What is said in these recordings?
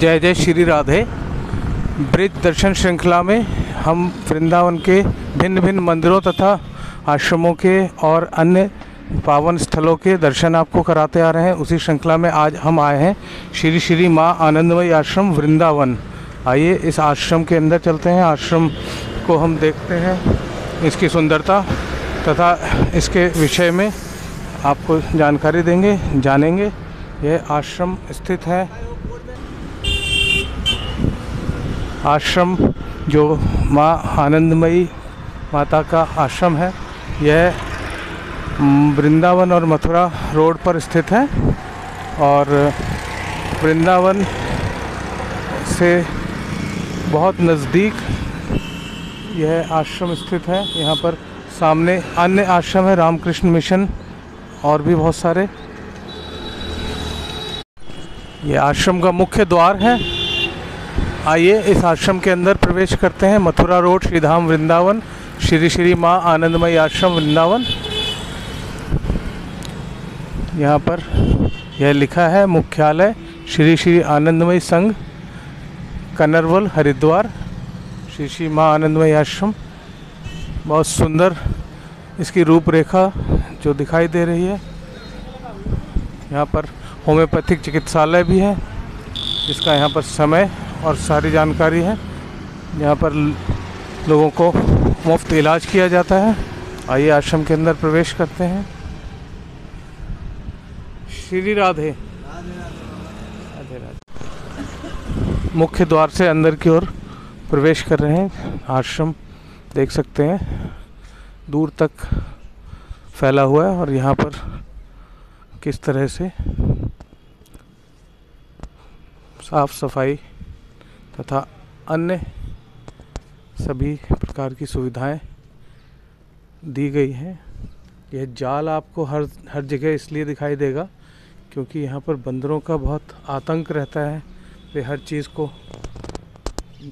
जय जय श्री राधे। ब्रिज दर्शन श्रृंखला में हम वृंदावन के भिन्न भिन्न मंदिरों तथा आश्रमों के और अन्य पावन स्थलों के दर्शन आपको कराते आ रहे हैं। उसी श्रृंखला में आज हम आए हैं श्री श्री माँ आनंदमयी आश्रम वृंदावन। आइए इस आश्रम के अंदर चलते हैं। आश्रम को हम देखते हैं, इसकी सुंदरता तथा इसके विषय में आपको जानकारी देंगे, जानेंगे। यह आश्रम स्थित है, आश्रम जो माँ आनंदमयी माता का आश्रम है, यह वृंदावन और मथुरा रोड पर स्थित है और वृंदावन से बहुत नज़दीक यह आश्रम स्थित है। यहाँ पर सामने अन्य आश्रम है, रामकृष्ण मिशन और भी बहुत सारे। यह आश्रम का मुख्य द्वार है। आइए इस आश्रम के अंदर प्रवेश करते हैं। मथुरा रोड, श्रीधाम वृंदावन, श्री श्री माँ आनंदमयी आश्रम वृंदावन। यहाँ पर यह लिखा है मुख्यालय श्री श्री आनंदमयी संघ, कनरवल, हरिद्वार। श्री श्री माँ आनंदमयी आश्रम, बहुत सुंदर इसकी रूपरेखा जो दिखाई दे रही है। यहाँ पर होम्योपैथिक चिकित्सालय भी है, जिसका यहाँ पर समय और सारी जानकारी है। यहाँ पर लोगों को मुफ्त इलाज किया जाता है। आइए आश्रम के अंदर प्रवेश करते हैं। श्री राधे राधे राधे। मुख्य द्वार से अंदर की ओर प्रवेश कर रहे हैं। आश्रम देख सकते हैं दूर तक फैला हुआ है और यहाँ पर किस तरह से साफ सफाई तथा अन्य सभी प्रकार की सुविधाएं दी गई हैं। यह जाल आपको हर जगह इसलिए दिखाई देगा क्योंकि यहाँ पर बंदरों का बहुत आतंक रहता है। वे हर चीज़ को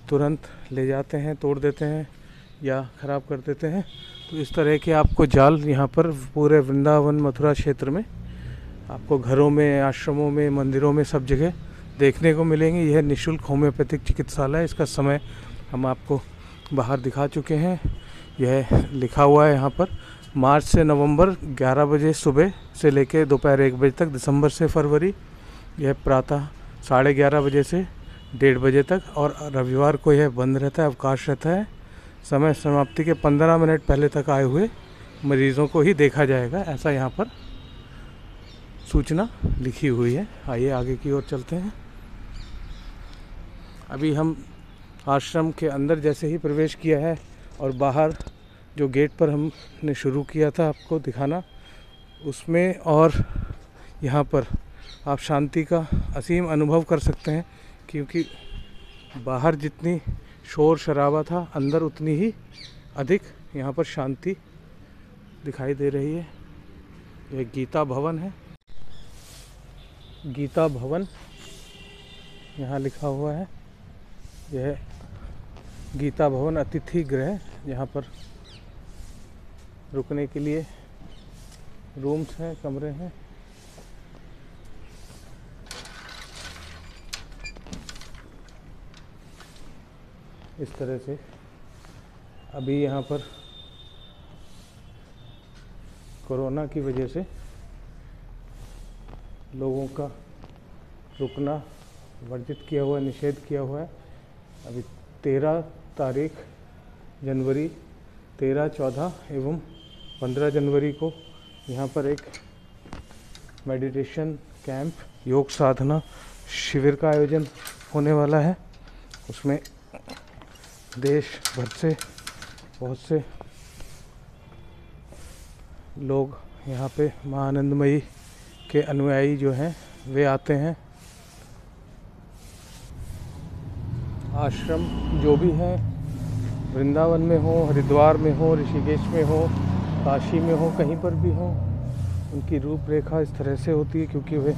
तुरंत ले जाते हैं, तोड़ देते हैं या ख़राब कर देते हैं। तो इस तरह के आपको जाल यहाँ पर पूरे वृंदावन मथुरा क्षेत्र में आपको घरों में, आश्रमों में, मंदिरों में, सब जगह देखने को मिलेंगे। यह निःशुल्क होम्योपैथिक चिकित्सालय, इसका समय हम आपको बाहर दिखा चुके हैं। यह लिखा हुआ है यहाँ पर मार्च से नवंबर 11 बजे सुबह से लेकर दोपहर 1 बजे तक, दिसंबर से फरवरी यह प्रातः 11:30 बजे से 1:30 बजे तक, और रविवार को यह बंद रहता है, अवकाश रहता है। समय समाप्ति के 15 मिनट पहले तक आए हुए मरीज़ों को ही देखा जाएगा, ऐसा यहाँ पर सूचना लिखी हुई है। आइए आगे की ओर चलते हैं। अभी हम आश्रम के अंदर जैसे ही प्रवेश किया है और बाहर जो गेट पर हमने शुरू किया था आपको दिखाना, उसमें और यहाँ पर आप शांति का असीम अनुभव कर सकते हैं, क्योंकि बाहर जितनी शोर शराबा था, अंदर उतनी ही अधिक यहाँ पर शांति दिखाई दे रही है। यह गीता भवन है, गीता भवन यहाँ लिखा हुआ है। यह गीता भवन अतिथि गृह, यहाँ पर रुकने के लिए रूम्स हैं, कमरे हैं। इस तरह से अभी यहाँ पर कोरोना की वजह से लोगों का रुकना वर्जित किया हुआ है, निषेध किया हुआ है। अभी 13 तारीख जनवरी, 13, 14 एवं 15 जनवरी को यहाँ पर एक मेडिटेशन कैंप, योग साधना शिविर का आयोजन होने वाला है। उसमें देश भर से बहुत से लोग यहाँ पे माँ आनंदमयी के अनुयायी जो हैं वे आते हैं। आश्रम जो भी हैं, वृंदावन में हो, हरिद्वार में हो, ऋषिकेश में हो, काशी में हो, कहीं पर भी हो, उनकी रूपरेखा इस तरह से होती है क्योंकि वे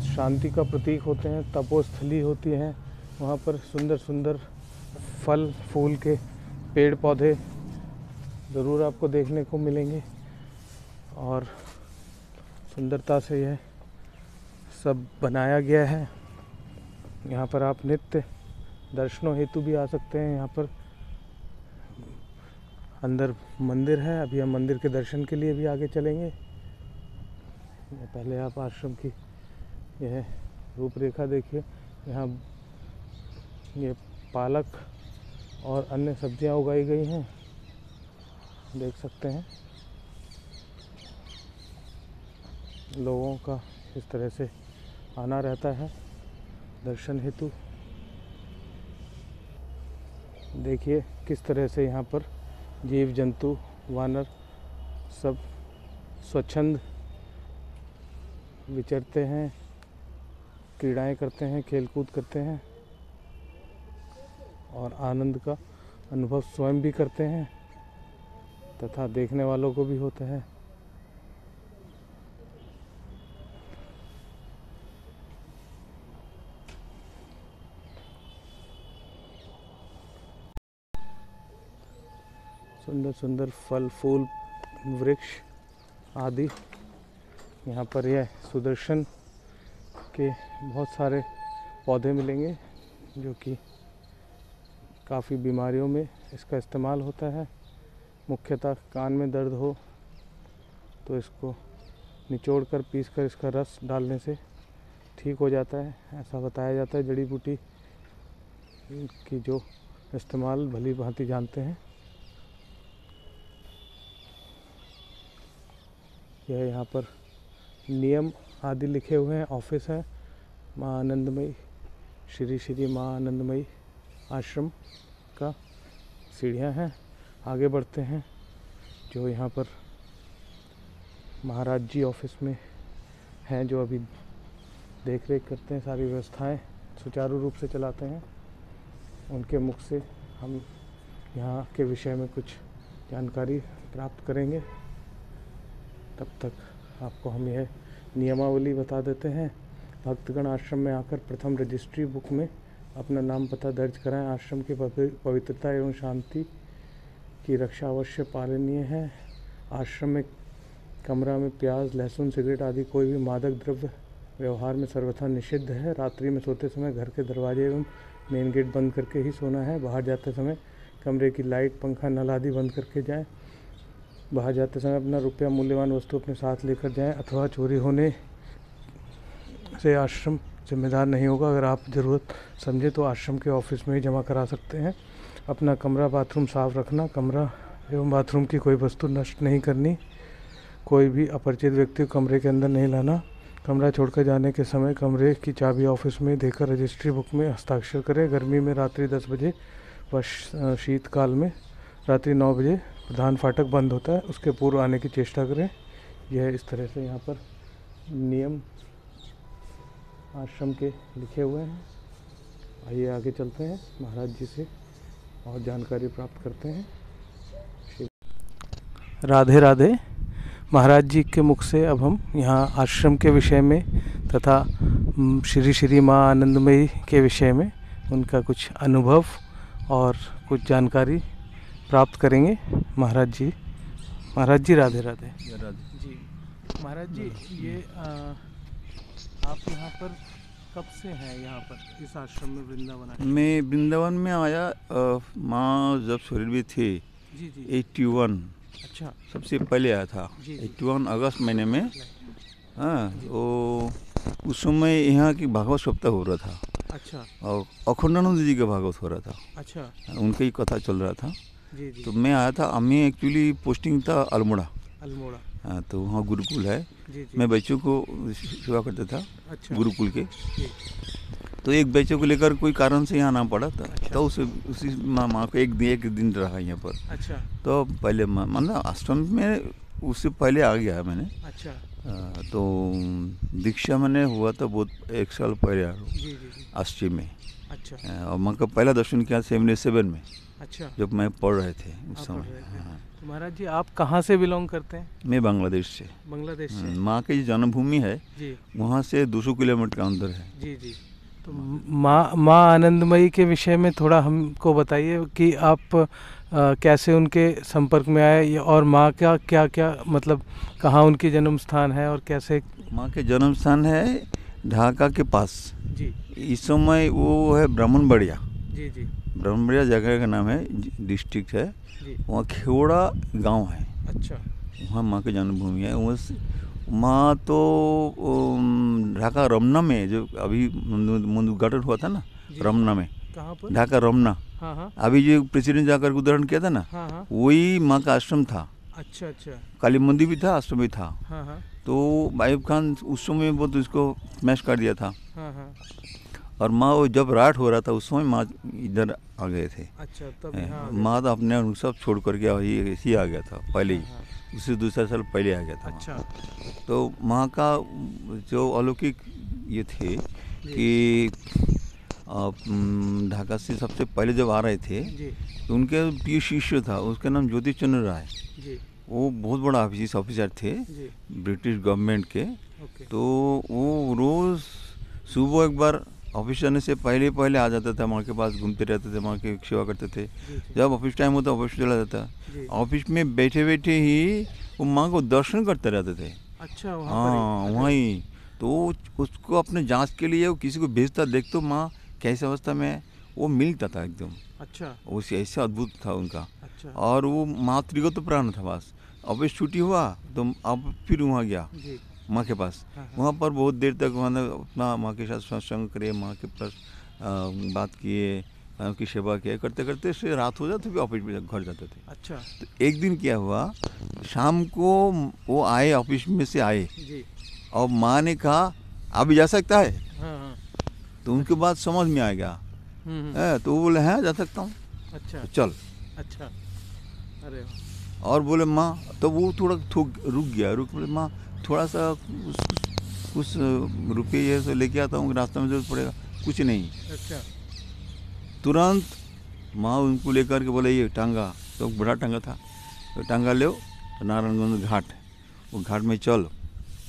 शांति का प्रतीक होते हैं, तपोस्थली होती हैं। वहाँ पर सुंदर सुंदर फल फूल के पेड़ पौधे ज़रूर आपको देखने को मिलेंगे और सुंदरता से यह सब बनाया गया है। यहाँ पर आप नित्य दर्शनों हेतु भी आ सकते हैं। यहाँ पर अंदर मंदिर है, अभी हम मंदिर के दर्शन के लिए भी आगे चलेंगे। पहले आप आश्रम की यह रूपरेखा देखिए। यहाँ ये पालक और अन्य सब्जियां उगाई गई हैं, देख सकते हैं। लोगों का इस तरह से आना रहता है दर्शन हेतु। देखिए किस तरह से यहाँ पर जीव जंतु वानर सब स्वच्छंद विचरते हैं, क्रीड़ाएं करते हैं, खेलकूद करते हैं और आनंद का अनुभव स्वयं भी करते हैं तथा देखने वालों को भी होता है। सुंदर सुंदर फल फूल वृक्ष आदि। यहाँ पर यह सुदर्शन के बहुत सारे पौधे मिलेंगे जो कि काफ़ी बीमारियों में इसका इस्तेमाल होता है। मुख्यतः कान में दर्द हो तो इसको निचोड़ कर पीस कर इसका रस डालने से ठीक हो जाता है, ऐसा बताया जाता है। जड़ी बूटी की जो इस्तेमाल भली भांति जानते हैं। यह यहाँ पर नियम आदि लिखे हुए हैं। ऑफिस है माँ आनंदमयी, श्री श्री माँ आनंदमयी आश्रम का। सीढ़ियाँ हैं, आगे बढ़ते हैं। जो यहाँ पर महाराज जी ऑफिस में हैं, जो अभी देख रेख करते हैं, सारी व्यवस्थाएं सुचारू रूप से चलाते हैं, उनके मुख से हम यहाँ के विषय में कुछ जानकारी प्राप्त करेंगे। तब तक आपको हम यह नियमावली बता देते हैं। भक्तगण आश्रम में आकर प्रथम रजिस्ट्री बुक में अपना नाम पता दर्ज कराएं। आश्रम की पवित्रता एवं शांति की रक्षा अवश्य पालनीय है। आश्रम में कमरा में प्याज, लहसुन, सिगरेट आदि कोई भी मादक द्रव्य व्यवहार में सर्वथा निषिद्ध है। रात्रि में सोते समय घर के दरवाजे एवं मेन गेट बंद करके ही सोना है। बाहर जाते समय कमरे की लाइट, पंखा, नल आदि बंद करके जाएं। बाहर जाते समय अपना रुपया, मूल्यवान वस्तु अपने साथ लेकर जाएं अथवा चोरी होने से आश्रम जिम्मेदार नहीं होगा। अगर आप ज़रूरत समझे तो आश्रम के ऑफिस में ही जमा करा सकते हैं। अपना कमरा, बाथरूम साफ रखना। कमरा एवं बाथरूम की कोई वस्तु नष्ट नहीं करनी। कोई भी अपरिचित व्यक्ति को कमरे के अंदर नहीं लाना। कमरा छोड़कर जाने के समय कमरे की चाबी ऑफिस में देकर रजिस्ट्री बुक में हस्ताक्षर करें। गर्मी में रात्रि 10 बजे व शीतकाल में रात्रि 9 बजे प्रधान फाटक बंद होता है, उसके पूर्व आने की चेष्टा करें। यह इस तरह से यहाँ पर नियम आश्रम के लिखे हुए हैं। आइए आगे चलते हैं, महाराज जी से और जानकारी प्राप्त करते हैं। राधे राधे। महाराज जी के मुख से अब हम यहाँ आश्रम के विषय में तथा श्री श्री माँ आनंदमयी के विषय में उनका कुछ अनुभव और कुछ जानकारी प्राप्त करेंगे। महाराज जी राधे राधे। जी महाराज जी, ये आप यहाँ पर कब से हैं? यहाँ पर इस आश्रम में वृंदावन? मैं वृंदावन में आया माँ जब शरीर में थे। जी जी। 81। अच्छा, सबसे पहले आया था 81 अगस्त महीने में। हाँ, तो उस समय यहाँ की भागवत सप्ताह हो रहा था। अच्छा। और अखंडानंद जी का भागवत हो रहा था। अच्छा। उनका ही कथा चल रहा था। जी जी। तो मैं आया था। हमें एक्चुअली पोस्टिंग था अल्मोड़ा। हाँ, तो वहाँ गुरुकुल है। जी जी। मैं बच्चों को सेवा करता था। अच्छा। गुरुकुल के। तो एक बच्चे को लेकर कोई कारण से यहाँ आना पड़ा था। अच्छा। तो उसी माँ को एक दिन रहा यहाँ पर। अच्छा। तो पहले मतलब आश्रम में उससे पहले आ गया मैंने। अच्छा। तो दीक्षा मैंने हुआ था बहुत 1 साल पहले आश्रम में। अच्छा। और माँ का पहला दर्शन किया 77 में। अच्छा। जब मैं पढ़ रहे थे उस समय। हाँ। तो महाराज जी, आप कहाँ से बिलोंग करते हैं? मैं बांग्लादेश से। बांग्लादेश से? माँ की जन्मभूमि है जी, वहाँ से 200 किलोमीटर का अंदर है। जी जी। तो माँ आनंदमयी के विषय में थोड़ा हमको बताइए कि आप कैसे उनके संपर्क में आए और माँ का क्या क्या मतलब कहाँ उनकी जन्म स्थान है और कैसे? माँ के जन्म स्थान है ढाका के पास जी। इस समय वो है ब्राह्मणबाड़िया। जी जी। ब्राह्मणबाड़िया जगह का नाम है, डिस्ट्रिक्ट है। जी। वहाँ खेवड़ा गांव है। अच्छा। वहाँ माँ की जन्मभूमि है। माँ तो ढाका रमना में, जो अभी उद्घाटन हुआ था ना रमना में, कहाँ पर? ढाका रमना। हाँ हाँ। अभी जो प्रेसिडेंट जाकर उद्घाटन किया था ना, हाँ हाँ। वही माँ का आश्रम था। अच्छा अच्छा। काली मंदिर भी था, आश्रम भी था। हाँ हाँ। तो आयुब खान उस समय बहुत उसको स्मैश कर दिया था। हाँ हाँ। और माँ वो जब राट हो रहा था उस समय माँ इधर आ गए थे। अच्छा, तब यहाँ माँ तो अपने सब छोड़ करके ऐसे ही आ गया था पहले ही। हाँ, उससे दूसरा साल पहले आ गया था। अच्छा। तो माँ का जो अलौकिक ये थे कि ढाका से सबसे पहले जब आ रहे थे जी। तो उनके प्रिय शिष्य था, उसका नाम ज्योति चंद्र राय जी। वो बहुत बड़ा ऑफिसर थे जी। ब्रिटिश गवर्नमेंट के। ओके। तो वो रोज़ सुबह एक बार ऑफिस जाने से पहले पहले आ जाता था, माँ के पास घूमते रहते थे, माँ की सेवा करते थे। जब ऑफिस टाइम होता ऑफिस चला जाता, ऑफिस में बैठे बैठे ही वो माँ को दर्शन करते रहते थे। अच्छा, हाँ वहीं। तो उसको अपने जांच के लिए वो किसी को भेजता, देख तो माँ कैसी अवस्था में है, वो मिलता था एकदम। अच्छा। वो ऐसा अद्भुत था उनका। अच्छा। और वो माँ त्रिगत प्राण था। बस ऑफिस छुट्टी हुआ तो अब फिर वहाँ गया माँ के पास। वहाँ पर बहुत देर तक वहाँ अपना माँ के साथ सत्संग करे, माँ के पास बात किए, माँ की सेवा किए, करते करते से रात हो जाती, फिर ऑफिस में घर जाते थे। अच्छा। तो एक दिन क्या हुआ, शाम को वो आए, ऑफिस में से आए और माँ ने कहा अभी जा सकता है। हाँ। तो उनके बाद समझ में आ गया। तो वो बोले हाँ जा सकता हूँ। अच्छा। तो चल। अच्छा। अरे। और बोले माँ, तो वो थोड़ा रुक गया, बोले माँ थोड़ा सा कुछ रुपये ये से लेके आता हूँ, रास्ते में जरूरत पड़ेगा। कुछ नहीं। अच्छा। तुरंत माँ उनको लेकर के बोले ये टांगा, तो बड़ा टांगा था, तो टांगा लो, तो नारायणगंज घाट, वो घाट में चल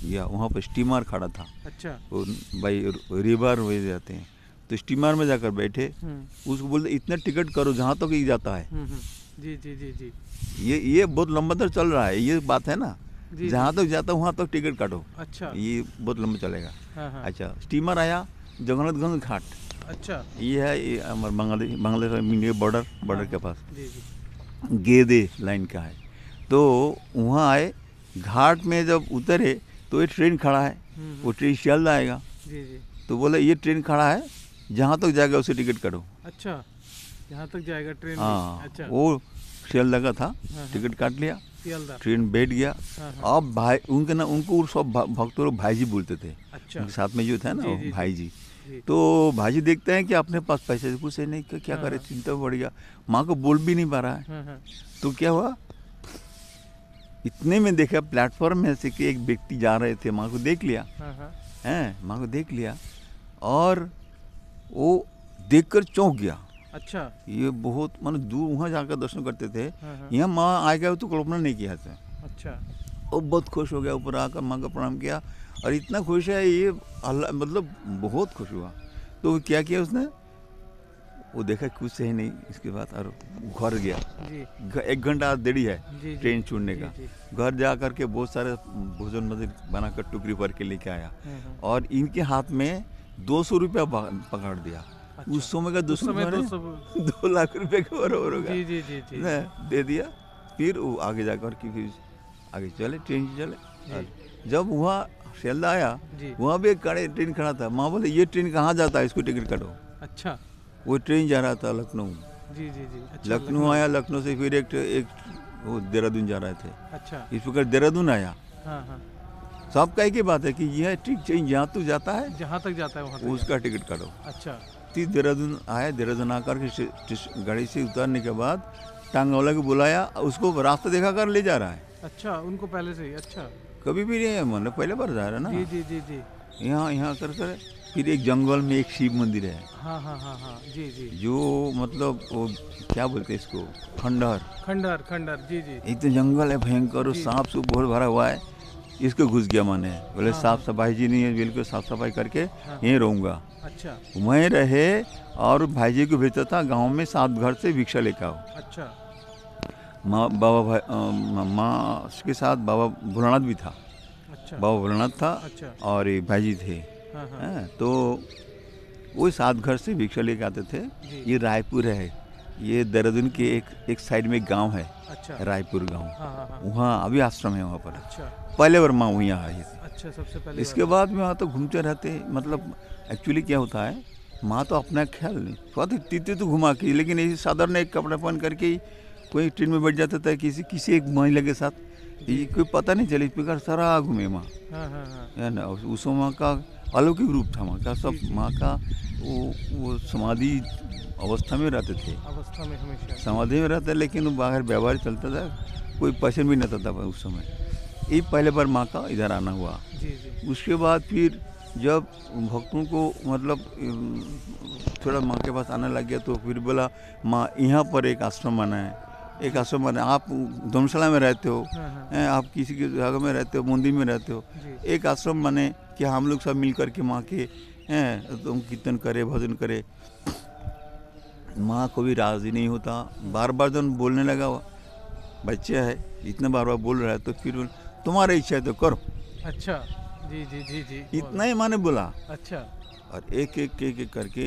गया। वहाँ पर स्टीमर खड़ा था। अच्छा। वो भाई रिवर हो जाते हैं, तो स्टीमर में जाकर बैठे, उसको बोलते इतना टिकट करो जहाँ तक ही जाता है। जी जी जी जी। ये बहुत लंबा तक चल रहा है, ये बात है ना, जहाँ तक जाता वहाँ तक टिकट काटो। अच्छा। ये बहुत लंबा चलेगा। हाँ। अच्छा। स्टीमर आया जगन्नाथगंज घाट। अच्छा। ये है, ये हमारे बांग्लादेश इंडिया बॉर्डर के पास गेदे लाइन का है। तो वहाँ आए, घाट में जब उतरे तो ये ट्रेन खड़ा है, वो ट्रेन शियालदा आएगा। जी जी। तो बोले ये ट्रेन खड़ा है, जहाँ तक जाएगा उसे टिकट काटो। अच्छा, जहाँ तक जाएगा ट्रेन। हाँ। अच्छा। वो शियालदा का था। हाँ। टिकट काट लिया, ट्रेन बैठ गया। हाँ। अब भाई उनके ना, उनको सब भक्त लोग भाई जी बोलते थे। अच्छा। उनके साथ में जो था ना वो भाई जी। तो भाई देखते हैं कि अपने पास पैसे कुछ है नहीं, क्या करे, चिंता बढ़ गया, माँ को बोल भी नहीं पा रहा है। तो क्या हुआ, इतने में देखा प्लेटफॉर्म में से कि एक व्यक्ति जा रहे थे, माँ को देख लिया हैं, माँ को देख लिया और वो देखकर चौंक गया। अच्छा। ये बहुत मतलब दूर वहाँ जाकर दर्शन करते थे, यहाँ माँ आ गया तो कल्पना नहीं किया था। अच्छा। वो बहुत खुश हो गया, ऊपर आकर माँ का प्रणाम किया और इतना खुश है ये, अल्लाह मतलब बहुत खुश हुआ। तो क्या किया उसने, वो देखा कुछ है नहीं, इसके बाद और घर गया जी। 1 घंटा देरी है जी, ट्रेन छूटने का। घर जा करके बहुत सारे भोजन मदिर बनाकर टुकड़ी भर के लेके आया और इनके हाथ में 200 रुपया पकड़ दिया। अच्छा। उस समय का 2 लाख रुपए के बराबर होगा। जी जी जी जी। दे दिया। फिर वो आगे जाकर के फिर आगे चले, ट्रेन से चले। जब वहाँ शियालदा आया, वहाँ भी एक ट्रेन खड़ा था। माँ बोले ये ट्रेन कहाँ जाता है, इसको टिकट काटो। अच्छा। वो ट्रेन जा रहा था लखनऊ। जी जी जी। अच्छा, लखनऊ आया, लखनऊ से फिर एक वो देहरादून जा रहे थे। अच्छा। इस प्रकार देहरादून आया। हाँ हाँ। सब कह की बात है कि यह ट्रेन जहाँ तक जाता है, जहाँ तक जाता है वहाँ उसका टिकट काटो। अच्छा। फिर देहरादून आया, देहरादून आकर के गाड़ी से उतारने के बाद टांगा वाला को बुलाया, उसको रास्ता देखा कर ले जा रहा है। अच्छा, उनको पहले से ही। अच्छा। कभी भी नहीं है, मतलब पहले बार जा रहा है ना। जी जी जी जी। यहाँ कर फिर एक जंगल में एक शिव मंदिर है। हाँ हाँ हाँ हाँ। जी जी। जो मतलब वो क्या बोलते हैं इसको, खंडहर। जी जी। एक तो जंगल है भयंकर, सांप से बहुत भरा हुआ है। इसको घुस गया मैंने, बोले साफ सफाई जी नहीं है, बिल्कुल साफ सफाई करके यहीं रहूँगा। अच्छा। वहीं रहे और भाई जी को भेजता था गाँव में 7 घर से भिक्षा लेकर आओ। अच्छा। माँ के साथ बाबा भोलानाथ भी था। अच्छा। बाबा भोलानाथ था। अच्छा। और ये भाई जी थे। हैं। तो वो 7 घर से भिक्षा लेके आते थे। ये रायपुर है, ये देहरादून के एक साइड में गांव है। अच्छा। रायपुर गांव, वहाँ अभी आश्रम है वहाँ पर। अच्छा। पहले बार माँ वहीं आई थी। अच्छा, सबसे पहले। इसके बाद में वहाँ तो घूमते रहते, मतलब एक्चुअली क्या होता है, माँ तो अपना ख्याल नहीं, थोड़ा तीते तो घुमा के, लेकिन ऐसे साधारण एक कपड़ा पहन करके ही कोई ट्रेन में बैठ जाता था किसी एक महिला के साथ, ये कोई पता नहीं चली, इस प्रकार सारा घूमे माँ, है ना। उस माँ का अलौकिक रूप था, माँ का सब, माँ का वो समाधि अवस्था में रहते थे, हमेशा समाधि में रहते, लेकिन वो बाहर व्यवहार चलता था, कोई पहचान भी नहीं था उस समय। ये पहले बार माँ का इधर आना हुआ। उसके बाद फिर जब भक्तों को मतलब थोड़ा माँ के पास आने लग गया, तो फिर बोला माँ यहाँ पर एक आश्रम बना है, एक आश्रम बना, आप धर्मशाला में रहते हो, आप किसी की जगह में रहते हो, मंदिर में रहते हो, एक आश्रम बने कि हम लोग सब मिल कर के माँ के हैं तुम कीर्तन करे, भजन करे। माँ को भी राजी नहीं होता, बार बार जब बोलने लगा, बच्चा है इतना बार बार बोल रहा है, तो फिर तुम्हारी इच्छा है तो करो। अच्छा, जी जी जी जी, इतना ही माँ ने बोला। अच्छा। और एक करके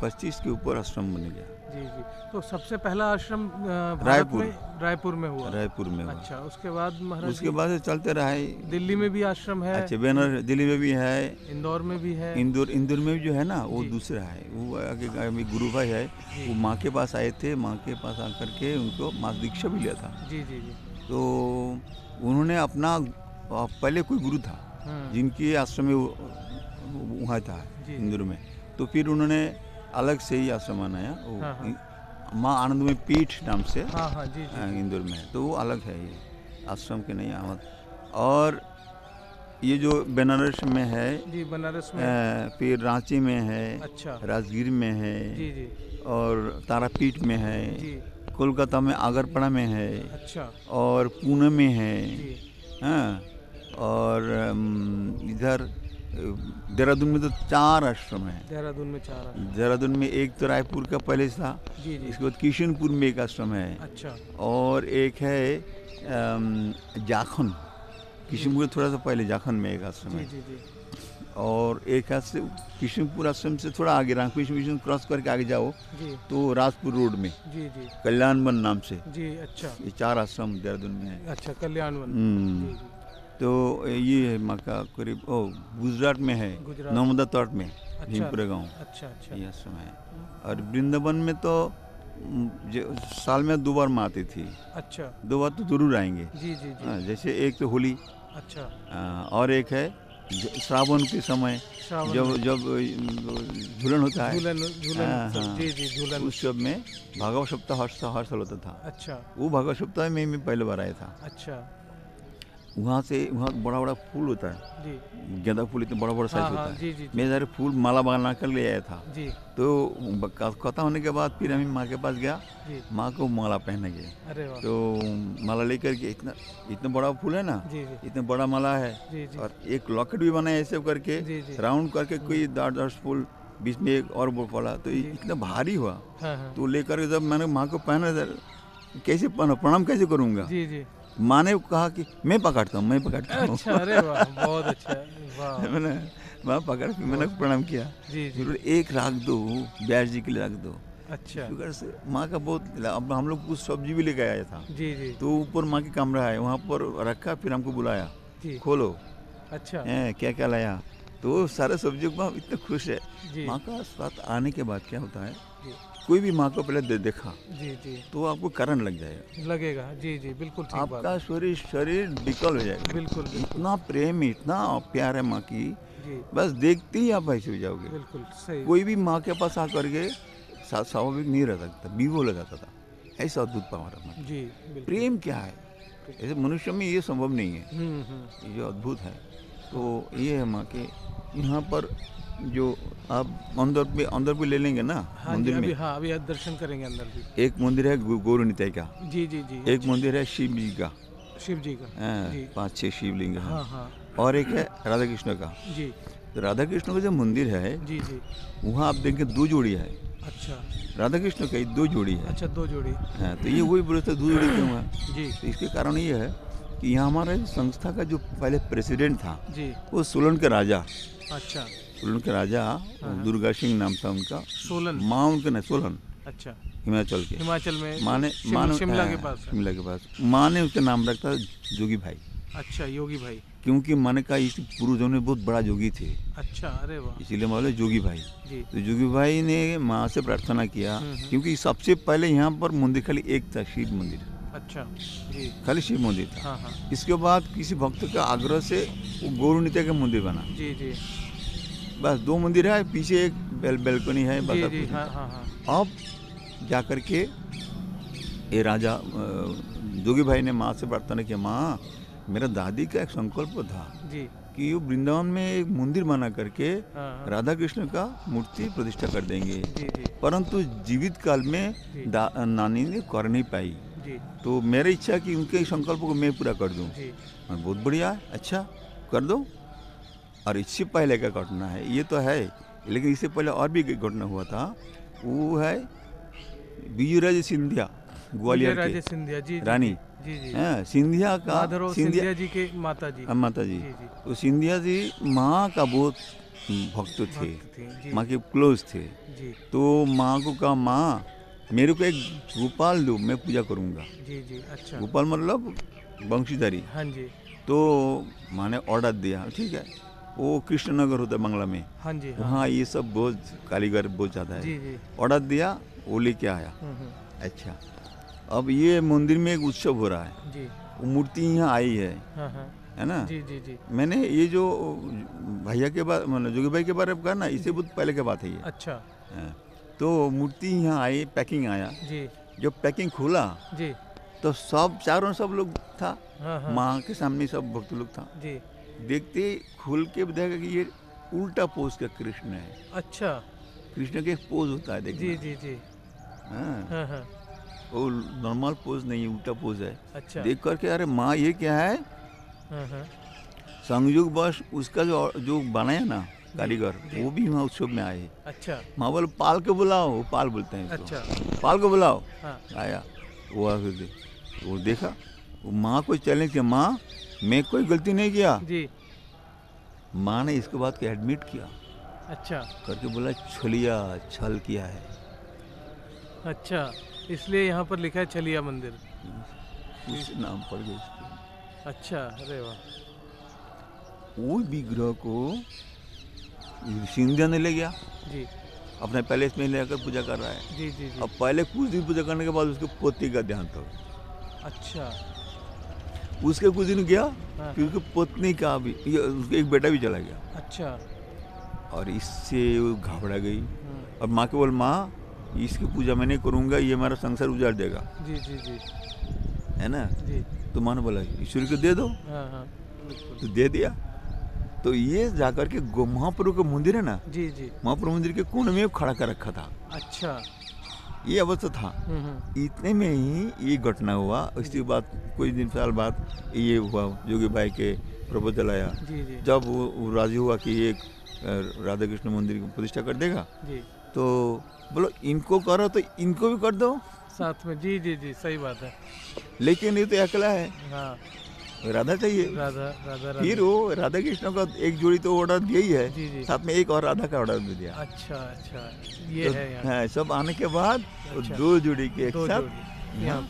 25 के ऊपर आश्रम बन गया। जी जी। तो सबसे पहला आश्रम रायपुर में हुआ। रायपुर में हुआ। अच्छा, उसके बाद महाराज, उसके बाद से चलते रहे। दिल्ली में भी आश्रम है। अच्छा, बैनर दिल्ली में भी है, इंदौर में भी है। इंदौर में जो है ना, वो दूसरा है, वो आगे गुरु भाई है, वो माँ के पास आए थे, माँ के पास आकर के उनको माँ दीक्षा भी लिया था। जी जी जी। तो उन्होंने अपना, पहले कोई गुरु था जिनकी आश्रम में वहाँ था इंदौर में, तो फिर उन्होंने अलग से ही आश्रम बनाया, माँ आनंदमयी पीठ नाम से। इंदौर में, तो वो अलग है, ये आश्रम के नहीं आमद। और ये जो बनारस में है, जी बनारस में, फिर रांची में है। अच्छा। राजगीर में है। जी जी। और तारापीठ में है। जी। कोलकाता में आगरपड़ा में है। अच्छा। और पुणे में है। हाँ, और इधर देहरादून में तो 4 आश्रम है। देहरादून में 4 आश्रम। देहरादून में एक तो रायपुर का पहले था। जी जी। इसके बाद किशनपुर में एक आश्रम है। अच्छा। और एक है जाखन, किशनपुर थोड़ा सा पहले जाखन में एक आश्रम है। जी जी। और एक आश्रम किशनपुर आश्रम से थोड़ा आगे, रामकृष्ण मिशन क्रॉस करके आगे जाओ तो राजपुर रोड में। जी जी। कल्याण नाम से। जी। अच्छा। ये 4 आश्रम देहरादून में है। अच्छा, कल्याण। तो ये है माँ का करीब, गुजरात में है, नर्मदा तट में। अच्छा, भीमपुरा गाँव। अच्छा अच्छा, ये आश्रम है। और वृंदावन में तो साल में 2 बार माँ आती थी। अच्छा। 2 बार तो जरूर आएंगे। जी जी जी। जैसे एक तो होली। अच्छा। और एक है श्रावण के समय, जब झूलन होता है, झूलन, उस सब में भागवत सप्ताह हर साल होता था। अच्छा। वो भागवत सप्ताह में मैं पहले बार आया था। अच्छा। वहाँ बड़ा बड़ा फूल होता है। जी। गेंदा फूल इतना बड़ा साइज होता है। जी जी। मैं सारे फूल माला बना कर ले आया था। जी। तो कथा होने के बाद फिर हम माँ के पास गया, माँ को माला पहने गए। अरे वाह। तो माला लेकर के, इतना बड़ा फूल है ना। जी जी। इतना बड़ा माला है। जी जी। और एक लॉकेट भी बना है ऐसे करके, राउंड करके, कोई 10 फूल, बीच में एक और बोल पड़ा, तो इतना भारी हुआ। तो लेकर जब मैंने माँ को पहना, कैसे प्रणाम कैसे करूँगा। जी जी। माँ ने कहा कि मैं पकड़ता हूँ। अच्छा, अरे वाह, बहुत अच्छा। वाह। मैंने वहाँ पकड़ के मैंने प्रणाम किया। जी जी। एक रख दो, ब्यास जी के लिए रख दो। अच्छा। से माँ का बहुत, अब हम लोग कुछ सब्जी भी लेके आया था। जी जी। तो ऊपर माँ की कमरा है, वहाँ पर रखा, फिर हमको बुलाया, खोलो। अच्छा। क्या क्या लाया, तो सारे सब्जियों को इतना खुश है। माँ का साथ आने के बाद क्या होता है, कोई भी माँ को पहले देखा। जी जी। तो आपको करंट लगेगा। जी जी, बिल्कुल ठीक बात। आपका शरीर विकल हो जाएगा। बिल्कुल। इतना प्रेम, इतना प्यार है माँ की, बस देखते ही आप ऐसे हो जाओगे। बिल्कुल सही। कोई भी माँ के पास आकर के स्वाभाविक नहीं रह सकता, विवो लग जाता था। ऐसा अद्भुत पावर है। जी। प्रेम क्या है, ऐसे मनुष्य में ये संभव नहीं है, ये अद्भुत है। तो ये है माँ के यहाँ पर, जो आप अंदर भी ले लेंगे ना। हाँ, मंदिर में। हाँ, अभी दर्शन करेंगे अंदर भी। एक मंदिर है गौर निताई का। जी जी जी। एक मंदिर है शिव जी का। 5-6 शिवलिंग है। हाँ हाँ। और एक है राधा कृष्ण का। जी। तो राधा कृष्ण का जो मंदिर है, जी जी, वहाँ आप देखेंगे 2 जोड़ी है। अच्छा। राधा कृष्ण का 2 जोड़ी है। अच्छा, 2 जोड़ी। हाँ, तो ये वही बोले थे 2 जोड़ी क्यों है। जी। तो इसके कारण ये है कि यहाँ हमारे संस्था का जो पहले प्रेसिडेंट था, जी, वो सोलन के राजा। अच्छा। सोलन के राजा दुर्गा सिंह नाम था उनका। सोलन माँ उनके नहीं, सोलन। अच्छा, हिमाचल के, हिमाचल में माने शिमला के पास। शिमला के पास माँ ने उसका नाम रखा जोगी भाई। अच्छा, योगी भाई, क्योंकि माने का इस पूर्वजों में बहुत बड़ा जोगी थे। अच्छा, अरे वाह, इसीलिए बोले जोगी भाई जी। तो जोगी भाई ने माँ से प्रार्थना किया, क्योंकि सबसे पहले यहाँ पर मंदिर खाली एक था, शिव मंदिर। अच्छा जी, खाली शिव मंदिर था। हाँ हाँ, इसके बाद किसी भक्त के आग्रह से वो गौर नित्य का मंदिर बना। जी जी बस 2 मंदिर है, पीछे एक बेलकनी है, बस जी अब जी, कुछ हाँ नहीं। हाँ हाँ, अब जा कर के ये राजा जोगी भाई ने माँ से प्रार्थना किया, माँ मेरा दादी का एक संकल्प था जी कि वो वृंदावन में एक मंदिर बना करके हाँ, राधा कृष्ण का मूर्ति प्रतिष्ठा कर देंगे, जी जी परंतु जीवित काल में जी। नानी ने कर नहीं पाई। जी तो मेरी इच्छा कि उनके संकल्प को मैं पूरा कर दूं। जी, बहुत बढ़िया, अच्छा कर दो। और इससे पहले का घटना है, ये तो है, लेकिन इससे पहले और भी एक घटना हुआ था। वो है विजयराजे सिंधिया, ग्वालियर राजे के सिंधिया, जी जी, रानी। जी जी, हाँ, सिंधिया का माधवराव सिंधिया जी के माता जी, माता जी। जी जी, तो सिंधिया जी माँ का बहुत भक्त थे, भक्त थे, जी माँ के क्लोज थे। जी तो माँ को कहा, माँ मेरे को एक गोपाल दो, मैं पूजा करूँगा। जी जी, अच्छा, गोपाल मतलब बंशीधारी। हाँ जी, तो माँ ने ऑर्डर दिया, ठीक है। वो कृष्णनगर होता है बांग्ला में, हाँ जी, हाँ वहाँ ये सब बहुत कारीगर बहुत ज़्यादा जी है। जी, ऑर्डर दिया, वो लेके आया। हम्म, अच्छा, अब ये मंदिर में एक उत्सव हो रहा है, जी, वो मूर्ति यहाँ आई है हाँ हाँ, है ना। जी जी जी, मैंने ये जो भैया के बारे मतलब जोगी भाई के बारे में कहा ना, इससे बहुत पहले की बात है ये। अच्छा, हाँ, तो मूर्ति यहाँ आई, पैकिंग आया। जी जब पैकिंग खुला जी, तो सब लोग था, हाँ हाँ, माँ के सामने सब भक्त लोग था। जी, देखते खुल के देखा कि ये उल्टा पोज का कृष्ण है। अच्छा, कृष्ण के एक पोज होता है, जी देखना। जी जी, हाँ, हाँ हाँ, वो नॉर्मल पोज नहीं, उल्टा पोज है। अच्छा, देख करके अरे माँ ये क्या है। हाँ हाँ, संयोग बस उसका जो बनाया ना कारीगर, वो भी वहाँ उत्सव में आए। अच्छा, माँ बोले पाल के बुलाओ, वो पाल बोलते हैं इसको। अच्छा, पाल को बुलाओ। हाँ, आया, वो आके वो देखा, वो माँ को चैलेंज किया, माँ मैं कोई गलती नहीं किया। जी, माँ ने इसके बाद के एडमिट किया, अच्छा, करके बोला छलिया, छल किया है। अच्छा, इसलिए यहाँ पर लिखा है छलिया मंदिर। उस नाम पड़ गया इसको। अच्छा, अरे वाह, वो विग्रह को सिंधिया ने ले गया, जी अपने पैलेस में लेकर पूजा कर रहा है। जी जी जी, अब पहले कुछ दिन पूजा करने के बाद उसके पोती का ध्यान था। अच्छा, उसके कुछ दिन गया, हाँ, फिर उसकी पत्नी का भी, उसका एक बेटा भी चला गया। अच्छा, और इससे वो घबरा गई। और माँ के बोल, माँ इसकी पूजा मैं नहीं करूँगा, ये हमारा संसार उजाड़ देगा, जी जी जी, है ना। जी, तो माँ ने बोला ईश्वर को दे दो, हाँ हाँ, बिल्कुल, तो दे दिया। तो ये जाकर के महाप्रभु का मंदिर है ना, जी जी, महाप्रभु मंदिर के कोने में खड़ा कर रखा था। अच्छा, ये अवस्था था। इतने में ही ये घटना हुआ। उसके बाद कुछ दिन साल बाद ये हुआ, जोगी भाई के प्रपोजल आया। जी जी, जब वो राजी हुआ कि ये राधा कृष्ण मंदिर की प्रतिष्ठा कर देगा, जी, तो बोलो इनको करो तो इनको भी कर दो साथ में, जी जी जी, सही बात है, लेकिन ये तो अकेला है, हाँ, राधा चाहिए। राधा राधा फिर वो राधा कृष्ण का एक जोड़ी तो ऑर्डर दिया ही है, जी जी, साथ में एक और राधा का ऑर्डर भी दिया। अच्छा अच्छा, ये तो है यहाँ, हाँ, सब आने के बाद अच्छा, 2 जोड़ी के एक दो साथ जोड़ी, यहाँ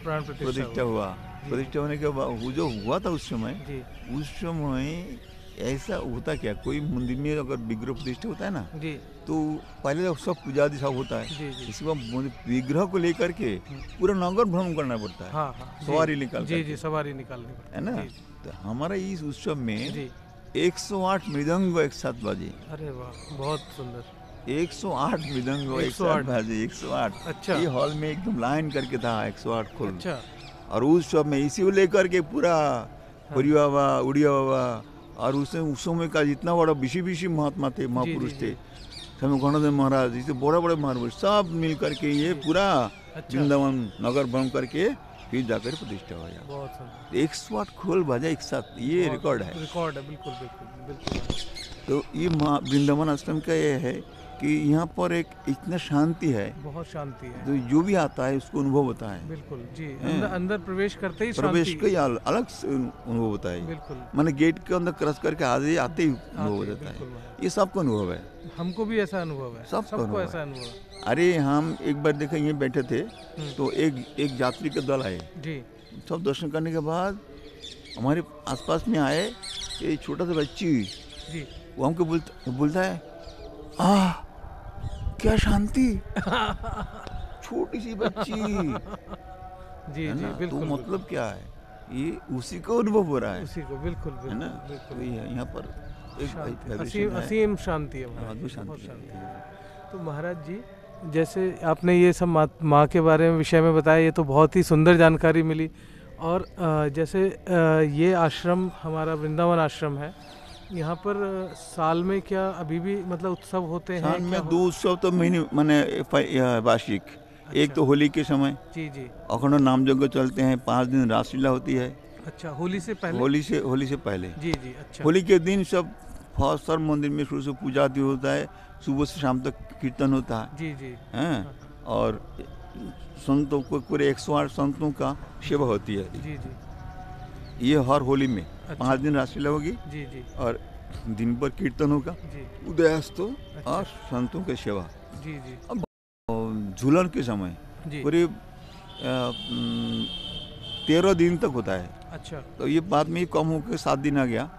प्राण प्रतिष्ठा प्रतिष्ठा हुआ। जी। प्रतिष्ठा होने के बाद वो जो हुआ था उस समय, जी उस समय ऐसा होता क्या, कोई मंदिर में अगर विग्रह प्रतिष्ठा होता है ना, जी तो पहले तो सब पूजादि सब होता है। जी जी, इसके बाद विग्रह को लेकर के पूरा नगर भ्रमण करना पड़ता है, हाँ हाँ, जी, सवारी निकाल जी करके, जी, सवारी निकालनी पड़ती है ना। जी, तो हमारा इस उत्सव में जी, 108 मृदंग एक साथ बाजे, अरे वाह, बहुत सुंदर, 108 मृदंग एक 108 साथ बाजे, 108। अच्छा, ये हॉल में एकदम लाइन करके था 108 खोल। अच्छा, और उस सब में इसी को लेकर के पूरा परिवा बाबा, उड़िया बाबा, और उस समय का जितना बड़ा विशी महात्मा थे, महापुरुष जी, थे, जी। स्वामी गणदेव महाराज, जिसे बड़े बड़े महापुरुष सब मिल करके ये पूरा अच्छा, वृंदावन नगर भ्रमण करके फिर जाकर प्रतिष्ठा हो गया। बहुत सुंदर, 108 खोल बजा एक साथ, ये रिकॉर्ड है। रिकॉर्ड है, बिल्कुल बिल्कुल बिल्कुल, तो ये वृंदावन आश्रम का ये है कि कि यहाँ पर एक इतना शांति है, बहुत शांति है, तो जो भी आता है उसको अनुभव होता है। बिल्कुल जी, अंदर प्रवेश करते ही प्रवेश शांति, का ही अलग अनुभव होता है। बिल्कुल, मैंने गेट के अंदर क्रॉस करके आते ही अनुभव हो जाता है। ये सबको अनुभव है, हमको भी ऐसा अनुभव है, सबको ऐसा अनुभव है। अरे हम एक बार देखा, ये बैठे थे तो एक यात्री के दल आए जी, सब दर्शन करने के बाद हमारे आसपास में आए, एक छोटा सा बच्ची जी, वो हमको बोलता है, क्या शांति। छोटी सी बच्ची जी जी, बिल्कुल, तो मतलब क्या है, ये उसी को अनुभव हो रहा है, उसी को, बिल्कुल है ना। बिल्कुल, तो ये यहाँ पर असीम शांति है, अद्भुत बहुत शांति शांति है। है। तो महाराज जी, जैसे आपने ये सब माँ के बारे में विषय में बताया, ये तो बहुत ही सुंदर जानकारी मिली। और जैसे ये आश्रम हमारा वृंदावन आश्रम है, यहाँ पर साल में क्या अभी भी मतलब उत्सव होते हैं? साल में 2 उत्सव तो महीने माने वार्षिक। अच्छा। एक तो होली के समय जी जी, अखंड नाम यज्ञ चलते हैं, 5 दिन रासलीला होती है। अच्छा, होली से पहले? होली से पहले जी जी, अच्छा। होली के दिन सब सर मंदिर में शुरू से पूजा आदि होता है, सुबह से शाम तक कीर्तन होता है। जी जी, हैं, और संतों को पूरे 108 संतों का सेवा होती है। जी जी, ये हर होली में अच्छा। 5 दिन रासलीला होगी जी जी, और दिन भर कीर्तन होगा, जी, उदयास्त अच्छा। और संतों की सेवा। जी जी, झूलन के समय जी, करीब 13 दिन तक होता है। अच्छा, तो ये बाद में कम होकर 7 दिन आ गया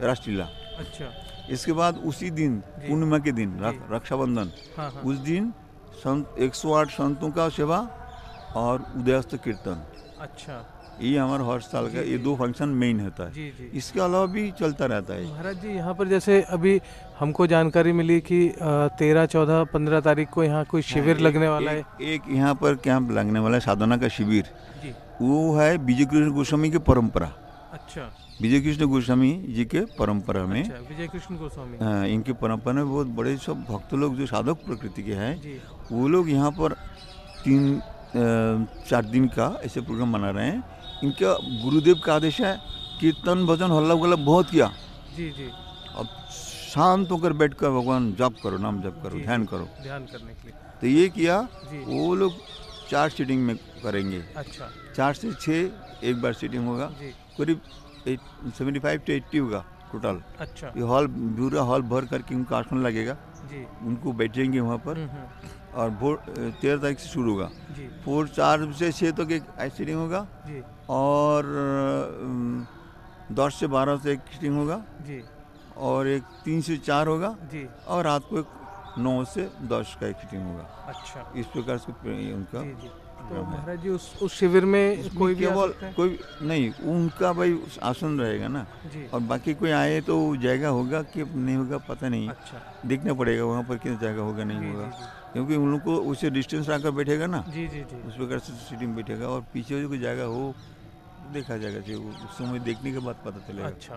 रासलीला। अच्छा, इसके बाद उसी दिन जी। पूर्णिमा के दिन जी। रक्षाबंधन, हाँ हाँ, उस दिन 108 संतों का सेवा और उदयास्त कीर्तन। अच्छा, ये हमारा हर साल का जी, ये जी। 2 फंक्शन मेन होता है। जी जी। इसके अलावा भी चलता रहता है। महाराज जी, यहाँ पर जैसे अभी हमको जानकारी मिली कि 13, 14, 15 तारीख को यहाँ कोई शिविर लगने वाला है। एक यहाँ पर कैंप लगने वाला है, साधना का शिविर। जी, वो है विजय कृष्ण गोस्वामी की परंपरा। अच्छा, विजय कृष्ण गोस्वामी जी के परंपरा में, अच्छा, विजय कृष्ण गोस्वामी, इनकी परंपरा में बहुत बड़े सब भक्त लोग जो साधक प्रकृति के हैं, जी, वो लोग यहाँ पर 3-4 दिन का ऐसे प्रोग्राम बना रहे हैं। इनका गुरुदेव का आदेश है, कीर्तन भजन हल्ला गुल्ला बहुत किया, जी जी, अब शांत होकर बैठकर भगवान जप करो, नाम जप करो, जी, ध्यान करो। ध्यान करने के लिए, तो ये किया, जी, वो लोग 4 सीटिंग में करेंगे। अच्छा, 4 से 6 एक बार सीटिंग होगा, जी, करीब 75 to 80 होगा टोटल। अच्छा, ये हॉल पूरा हॉल भर करके उनका आसन लगेगा, जी, उनको बैठेंगे वहाँ पर। और 13 तारीख से शुरू होगा, जी, 4 से 6 तक एक सीटिंग होगा, जी, और 10 से 12 से एक सीटिंग होगा, जी, और एक 3 से 4 होगा, जी, और रात को एक 9 से 10 का एक सीटिंग होगा। अच्छा, इस प्रकार से उनका जी जी। तो महाराज जी, उस शिविर में कोई भी आ केवल सकता है? कोई नहीं, उनका भाई आसन रहेगा ना, जी, और बाकी कोई आए तो जगह होगा कि नहीं होगा पता नहीं, अच्छा, देखना पड़ेगा वहाँ पर कितना जगह होगा नहीं जी होगा, जी क्योंकि उन लोग को उसे डिस्टेंस रखकर बैठेगा ना, जी, जी जी, उस प्रकार से सीटिंग बैठेगा, और पीछे जो कोई जगह हो देखा जाएगा, जो उस समय देखने के बाद पता चलेगा। अच्छा,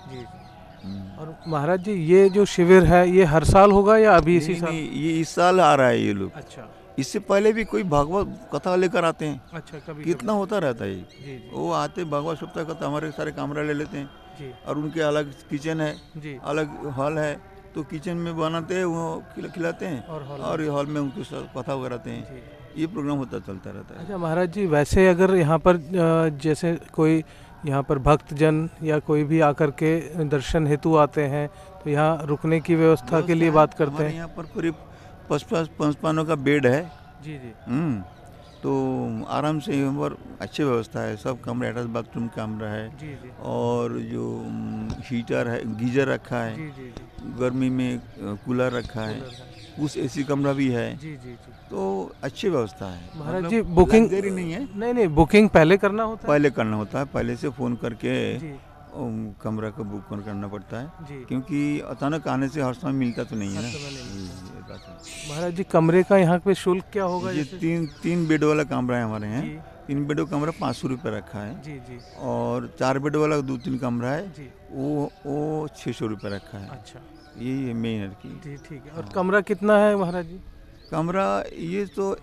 जी जी। और महाराज जी, ये जो शिविर है, ये हर साल होगा या अभी इसी साल? नहीं, ये इस साल आ रहा है ये लोग। अच्छा, इससे पहले भी कोई भागवत कथा लेकर आते हैं, अच्छा, कभी कितना होता रहता है। जी जी, वो आते भागवत सप्ताह कथा, हमारे सारे कमरा ले लेते हैं, जी और उनके अलग किचन है, जी, अलग हॉल है, तो किचन में बनाते हैं, वो खिलाते हैं, और ये हॉल में उनके साथ कथा कराते हैं। जी। ये प्रोग्राम होता चलता रहता है। अच्छा महाराज जी, वैसे अगर यहाँ पर जैसे कोई यहाँ पर भक्तजन या कोई भी आकर के दर्शन हेतु आते हैं, तो यहाँ रुकने की व्यवस्था के लिए बात करते हैं? यहाँ पर करीब 55 का बेड है। जी जी, तो आराम से यहाँ पर अच्छी व्यवस्था है, सब कमरे, अटैच बाथरूम कमरा है, जी जी, और जो हीटर है, गीजर रखा है, जी जी, जी, गर्मी में कूलर रखा है, कूलर है। उस एसी कमरा भी है, जी जी जी। तो अच्छी व्यवस्था है। महाराज मतलब जी, बुकिंग देरी नहीं है, नहीं नहीं, बुकिंग पहले करना होता है? पहले करना होता है, पहले से फ़ोन करके जी कमरा का बुक करना पड़ता है, जी, क्योंकि अचानक आने से हर समय मिलता तो नहीं है ना। हर समय नहीं ये बात है। महाराज जी, कमरे का यहाँ पे शुल्क क्या होगा? ये जैसे? 3 बेड वाला कमरा है हमारे यहाँ। जी 3 बेड का कमरा 500 रुपये रखा है, जी जी, और 4 बेड वाला 2-3 कमरा है, जी, वो 600 रुपये रखा है। अच्छा, यही है मेन है कि जी ठीक है। और कमरा कितना है महाराज जी? कमरा ये तो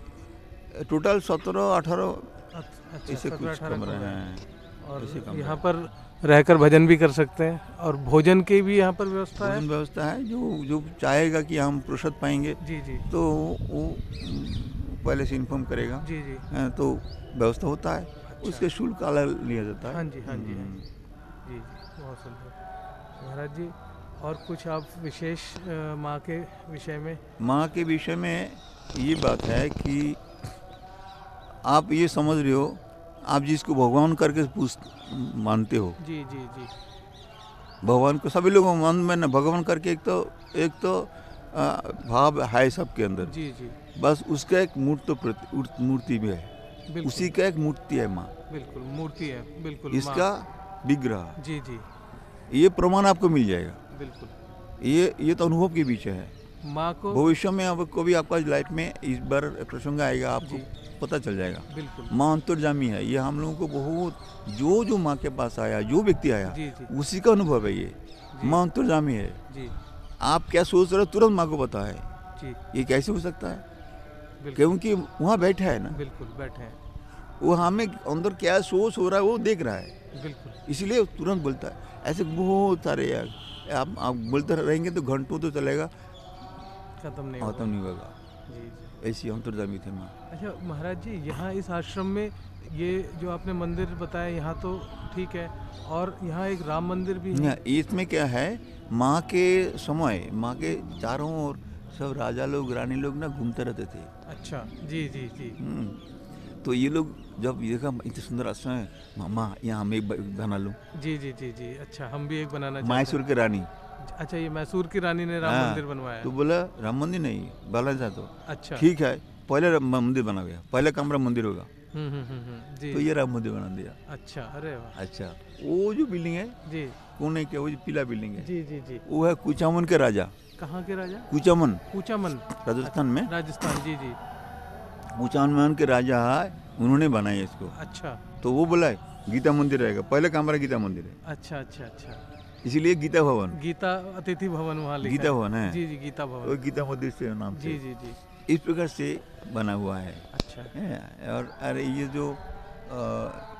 टोटल 17-18 अच्छा, ऐसे कुछ 17-18 कमरा कमरे है। हैं। और ऐसे कमरे यहाँ हैं। पर रहकर भजन भी कर सकते हैं, और भोजन की भी यहाँ पर व्यवस्था है। भोजन व्यवस्था है, जो जो चाहेगा कि हम प्रसाद पाएंगे जी जी तो वो पहले से इन्फॉर्म करेगा। जी जी तो व्यवस्था होता है। अच्छा। उसके शुल्क अलग लिया जाता है। हाँ जी हाँ जी हाँ जी जी जी, बहुत सुंदर। महाराज जी, और कुछ आप विशेष माँ के विषय में? माँ के विषय में ये बात है कि आप ये समझ रहे हो, आप जिसको भगवान करके मानते हो, जी जी जी भगवान को सभी लोगों मन में ना भगवान करके एक तो भाव है सबके अंदर। जी जी बस उसका एक मूर्ति भी है, बिल्कुल उसी का एक मूर्ति है माँ। बिल्कुल मूर्ति है, बिल्कुल इसका विग्रह, जी जी ये प्रमाण आपको मिल जाएगा। बिल्कुल। ये तो अनुभव के विषय है। माँ को भविष्य में आपको भी आपका लाइफ में इस बार प्रसंग आएगा, आपको पता चल जाएगा। बिल्कुल माँ अंतर्जामी है। ये हम लोगों को बहुत, जो माँ के पास आया, जो व्यक्ति आया, जी जी उसी का अनुभव है। ये माँ अंतर्जामी है। जी आप क्या सोच रहे हो तुरंत माँ को पता है। जी ये कैसे हो सकता है? बिल्कुल क्योंकि वहाँ बैठा है ना, बिल्कुल बैठे हैं, वो हमें अंदर क्या सोच हो रहा है वो देख रहा है, बिल्कुल इसलिए तुरंत बोलता है। ऐसे बहुत सारे यार, आप बोलते रहेंगे तो घंटों तो चलेगा, खत्म नहीं होगा। जी जी। ऐसी अंतर्जामी थे माँ। अच्छा महाराज जी, यहाँ इस आश्रम में ये जो आपने मंदिर बताया, यहाँ तो ठीक है, और यहाँ एक राम मंदिर भी है। इसमें क्या है, माँ के समय माँ के चारों ओर सब राजा लोग, रानी लोग ना घूमते रहते थे। अच्छा जी जी जी तो ये लोग जब ये देखा इतने सुंदर आश्रम है, मामा यहाँ हम एक बना लूँ। जी जी जी जी अच्छा, हम भी एक बनाना चाहते मैसूर हैं। की रानी। अच्छा, ये मैसूर की रानी ने राम मंदिर बनवाया? तो बोला राम मंदिर नहीं, बालाजी तो अच्छा ठीक है, पहले मंदिर बना गया, पहले कमरा मंदिर होगा। जी तो ये राम मंदिर बना दिया। अच्छा, अरे वाह। अच्छा, वो जो बिल्डिंग है जी कोने के, वो जो पीला बिल्डिंग है, जी जी जी, वो है कुचामन के राजा। कहाँ के राजा? कुचामन, कुचामन, राजस्थान में। राजस्थान, जी जी। कुचामन के राजा है, उन्होंने बनाया इसको। अच्छा, तो वो बोला है गीता मंदिर रहेगा, पहले कमरा गीता मंदिर है, अच्छा अच्छा अच्छा, इसीलिए गीता भवन, गीता अतिथि भवन वहाँ लिखा गीता भवन है। जी जी, गीता भवन, वो गीता मंदिर से नाम से जी जी जी। इस प्रकार से बना हुआ है। अच्छा और अरे ये जो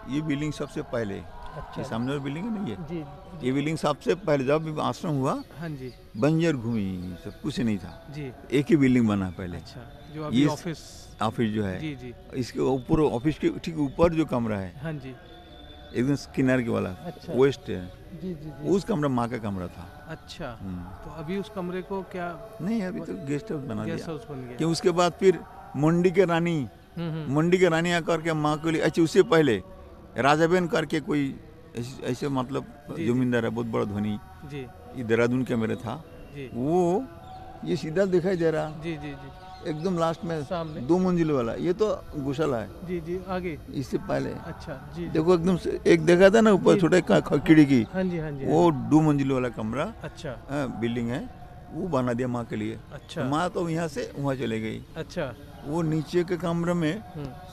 ये बिल्डिंग सबसे पहले, अच्छा, ये सामने वाली बिल्डिंग है ना, जी ये बिल्डिंग सबसे पहले जब आश्रम हुआ, हाँ जी बंजर भूमि, सब कुछ नहीं था, जी। एक ही बिल्डिंग बना पहले। अच्छा, जो अभी ऑफिस जो है, जी जी, इसके ऊपर ऑफिस के ठीक ऊपर जो कमरा है, हाँ जी, एकदम किनारे के वाला, अच्छा, वेस्ट है, जी जी जी। उस कमरा माँ का कमरा था। अच्छा, तो अभी उस कमरे को क्या? नहीं, अभी तो गेस्ट हाउस बना गेस्ट दिया। हाउस बन गया। कि उसके बाद फिर मंडी के रानी, मंडी के रानी आकर के माँ के लिए, अच्छा उससे पहले राजाबेन करके कोई ऐसे मतलब जमींदार है, बहुत बड़ा धनी जी, ये देहरादून के मेरे था जी, वो, ये सीधा दिखाई दे रहा, जी जी जी, एकदम लास्ट में सामने 2 मंजिल वाला, ये तो गौशाला है। जी जी, आगे इससे पहले अच्छा जी, देखो एकदम से एक देखा था ना ऊपर छोटे खिड़की, हाँ जी हाँ जी, वो 2 मंजिल वाला कमरा, अच्छा बिल्डिंग है, वो बना दिया माँ के लिए। अच्छा, तो माँ तो यहाँ से वहाँ चले गई। अच्छा, वो नीचे के कमरे में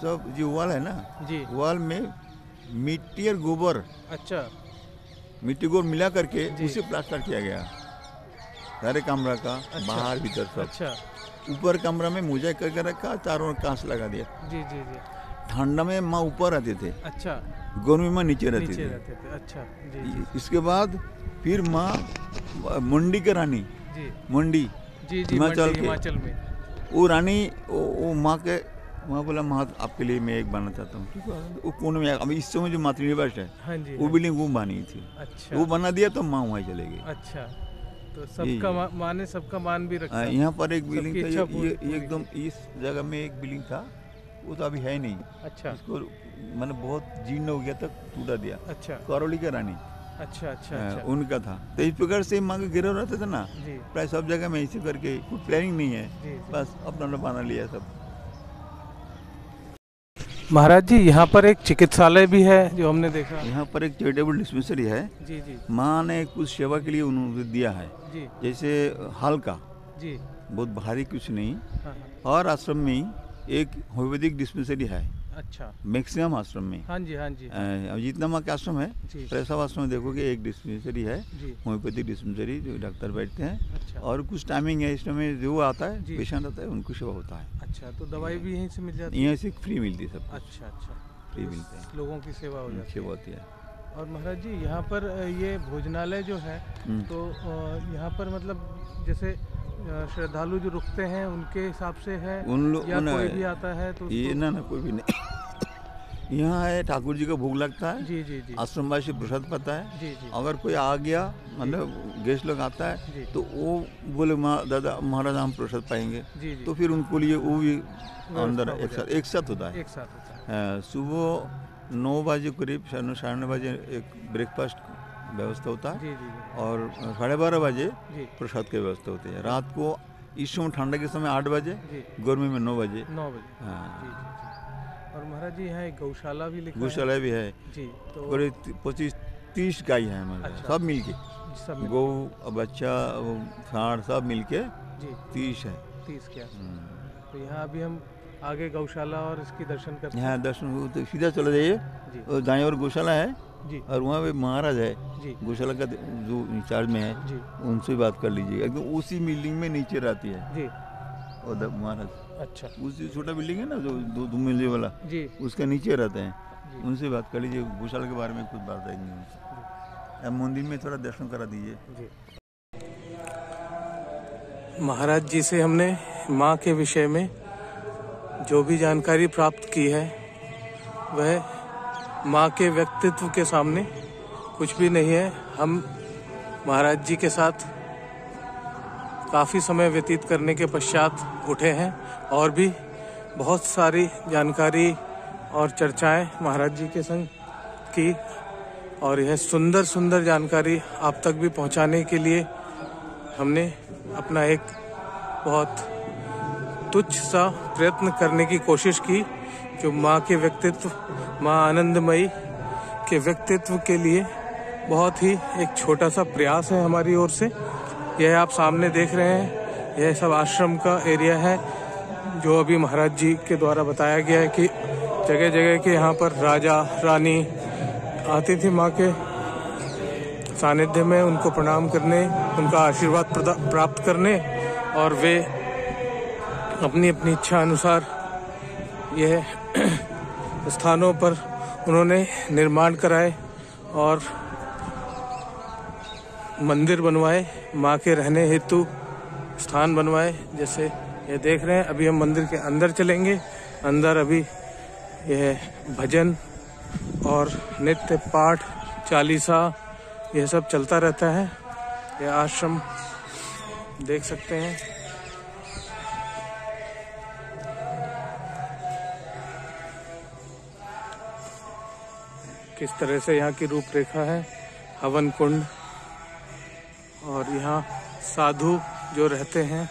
सब जो वॉल है ना, जी, वॉल में मिट्टी और गोबर, अच्छा, मिट्टी गोबर मिला करके उसे प्लास्टर किया गया सारे कमरा का, अच्छा, बाहर भीतर सब। अच्छा, ऊपर कमरा में मोजाइक करके रखा, चारों ओर कांच लगा दिया। जी जी जी, ठंडा में माँ ऊपर रहते थे, अच्छा, गर्मी में नीचे रहते नीचे थे। रहते थे, अच्छा जी जी इसके बाद फिर माँ मंडी के रानी, जी मंडी जी जी, हिमाचल के, हिमाचल में, वो रानी, वो माँ के, माँ बोला माँ आपके लिए मैं एक बनाना चाहता हूँ, ठीक है। वो पुणे में, अभी इस समय जो मातृनिवास है, हाँ जी, वो बिल्डिंग वो बनी थी, अच्छा, वो बना दिया तो माँ वहाँ चले गई। अच्छा, तो सबका माँ ने सबका मान भी रखा। यहाँ पर एक बिल्डिंग सबकी था, इच्छा ये पूरी एकदम इस जगह में एक बिल्डिंग था, वो तो अभी है नहीं। अच्छा, इसको मैंने बहुत जीर्ण हो गया तक टूटा दिया। अच्छा, करौली के रानी, अच्छा अच्छा अच्छा, उनका था। तो इस प्रकार से माँ के गिरव रहते थे ना, जी प्राय सब जगह में ऐसे करके, कुछ प्लानिंग नहीं है, जी, बस अपना बना लिया सब। महाराज जी, यहाँ पर एक चिकित्सालय भी है जो हमने देखा। यहाँ पर एक चैरिटेबल डिस्पेंसरी है, जी जी, माँ ने कुछ सेवा के लिए उन्होंने दिया है, जी जैसे हल्का, जी, बहुत भारी कुछ नहीं। हाँ और आश्रम में ही एक होम्योपैथिक डिस्पेंसरी है, अच्छा, मैक्सिमम आश्रम में। हाँ जी हाँ जी, अब जितना माँ का आश्रम है, जी सब आश्रम में देखोगे एक डिस्पेंसरी है, जी, होम्योपैथिक डिस्पेंसरी, जो डॉक्टर बैठते हैं, अच्छा, और कुछ टाइमिंग है, इस समय जो आता है जी, पेशेंट आता है उनको सेवा होता है। अच्छा, तो दवाई भी यहीं से मिल जाती है? यहाँ से फ्री मिलती है, सब अच्छा अच्छा, फ्री तो मिलते हैं, लोगों की सेवा हो जाती सेवा होती है। और महाराज जी यहाँ पर ये भोजनालय जो है तो यहाँ पर मतलब जैसे श्रद्धालु जो रुकते हैं उनके हिसाब से है या कोई भी आता है तो ये ना कोई भी नहीं यहाँ है ठाकुर जी का भोग लगता है। जी जी जी। आश्रमवासी प्रसाद पाता है। जी जी। अगर कोई आ गया मतलब गेस्ट लोग आता है तो वो बोले दादा महाराज हम प्रसाद पाएंगे जी जी। तो फिर उनको लिए वो भी अंदर एक साथ होता है। सुबह 9 बजे करीब 9:30 बजे एक ब्रेकफास्ट व्यवस्था होता है जी जी। और 12:30 बजे प्रसाद की व्यवस्था होती है। रात को इस समय ठंडा के समय 8 बजे, गर्मी में 9 बजे। हाँ। और महाराज जी यहाँ एक गौशाला भी लिखा है। गौशाला भी है जी। तो 25-30 गाय है हमारे। अच्छा। सब मिलके गौ बच्चा सांड सब मिलके 30 है। 30 क्या। तो यहाँ अभी हम आगे गौशाला और इसकी दर्शन करते हैं। यहाँ दर्शन तो सीधा चले जाइए और दाएं और गौशाला है जी। और वहाँ पे महाराज है गौशाला का जो इंचार्ज में है जी। उनसे बात कर लीजिए। एकदम उसी बिल्डिंग में नीचे रहती है जी उधर महाराज। अच्छा। उसी छोटा बिल्डिंग है ना जो 2 मंजिल वाला जी, उसके नीचे रहते हैं। उनसे बात कर लीजिए। गौशाला के बारे में कुछ बात है उनसे। अब मंदिर में थोड़ा दर्शन करा दीजिए। महाराज जी से हमने माँ के विषय में जो भी जानकारी प्राप्त की है वह माँ के व्यक्तित्व के सामने कुछ भी नहीं है। हम महाराज जी के साथ काफ़ी समय व्यतीत करने के पश्चात उठे हैं और भी बहुत सारी जानकारी और चर्चाएं महाराज जी के संग की और यह सुंदर सुंदर जानकारी आप तक भी पहुंचाने के लिए हमने अपना एक बहुत तुच्छ सा प्रयत्न करने की कोशिश की जो माँ के व्यक्तित्व, माँ आनंदमयी के व्यक्तित्व के लिए बहुत ही एक छोटा सा प्रयास है हमारी ओर से। यह आप सामने देख रहे हैं, यह सब आश्रम का एरिया है जो अभी महाराज जी के द्वारा बताया गया है कि जगह जगह के यहाँ पर राजा रानी आती थी माँ के सानिध्य में उनको प्रणाम करने, उनका आशीर्वाद प्राप्त करने और वे अपनी अपनी इच्छा अनुसार यह स्थानों पर उन्होंने निर्माण कराए और मंदिर बनवाए, माँ के रहने हेतु स्थान बनवाए। जैसे ये देख रहे हैं अभी हम मंदिर के अंदर चलेंगे। अंदर अभी यह भजन और नित्य पाठ चालीसा यह सब चलता रहता है। यह आश्रम देख सकते हैं। किस तरह से यहाँ की रूपरेखा है। हवन कुंड और यहाँ साधु जो रहते हैं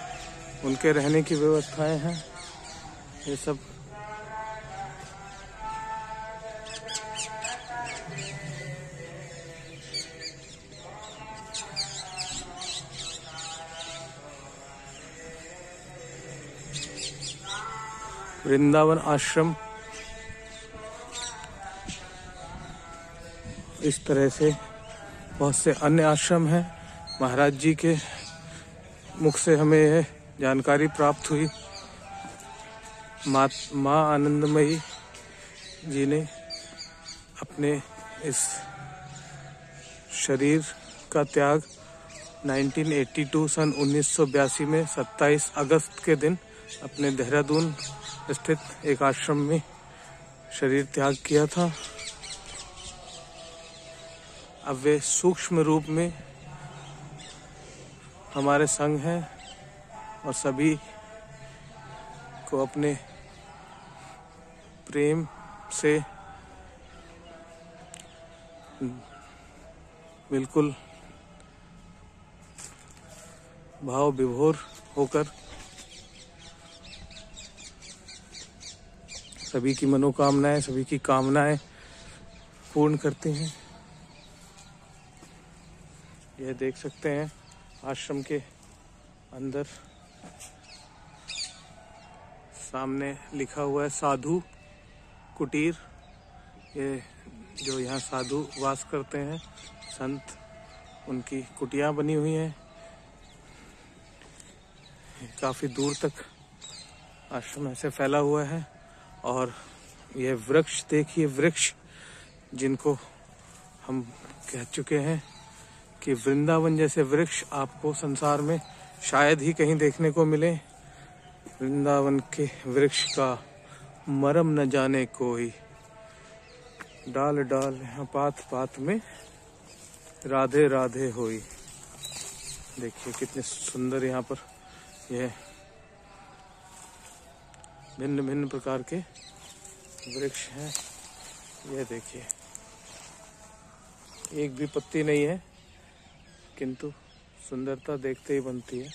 उनके रहने की व्यवस्थाएं हैं। ये सब वृंदावन आश्रम इस तरह से बहुत से अन्य आश्रम हैं। महाराज जी के मुख से हमें यह जानकारी प्राप्त हुई। माँ आनंदमयी जी ने अपने इस शरीर का त्याग 1982 सन 1982 में 27 अगस्त के दिन अपने देहरादून स्थित एक आश्रम में शरीर त्याग किया था। अब वे सूक्ष्म रूप में हमारे संग हैं और सभी को अपने प्रेम से बिल्कुल भाव विभोर होकर सभी की मनोकामनाएं, सभी की कामनाएं पूर्ण करते हैं। यह देख सकते हैं आश्रम के अंदर सामने लिखा हुआ है साधु कुटीर। ये जो यहाँ साधु वास करते हैं संत, उनकी कुटिया बनी हुई हैं। काफी दूर तक आश्रम ऐसे फैला हुआ है और यह वृक्ष देखिए, वृक्ष जिनको हम कह चुके हैं कि वृंदावन जैसे वृक्ष आपको संसार में शायद ही कहीं देखने को मिले। वृंदावन के वृक्ष का मरम न जाने कोई, डाल डाल यहाँ पात पात में राधे राधे होई। देखिए कितने सुंदर यहाँ पर यह भिन्न भिन्न प्रकार के वृक्ष हैं। यह देखिए एक भी पत्ती नहीं है, किंतु सुंदरता देखते ही बनती है।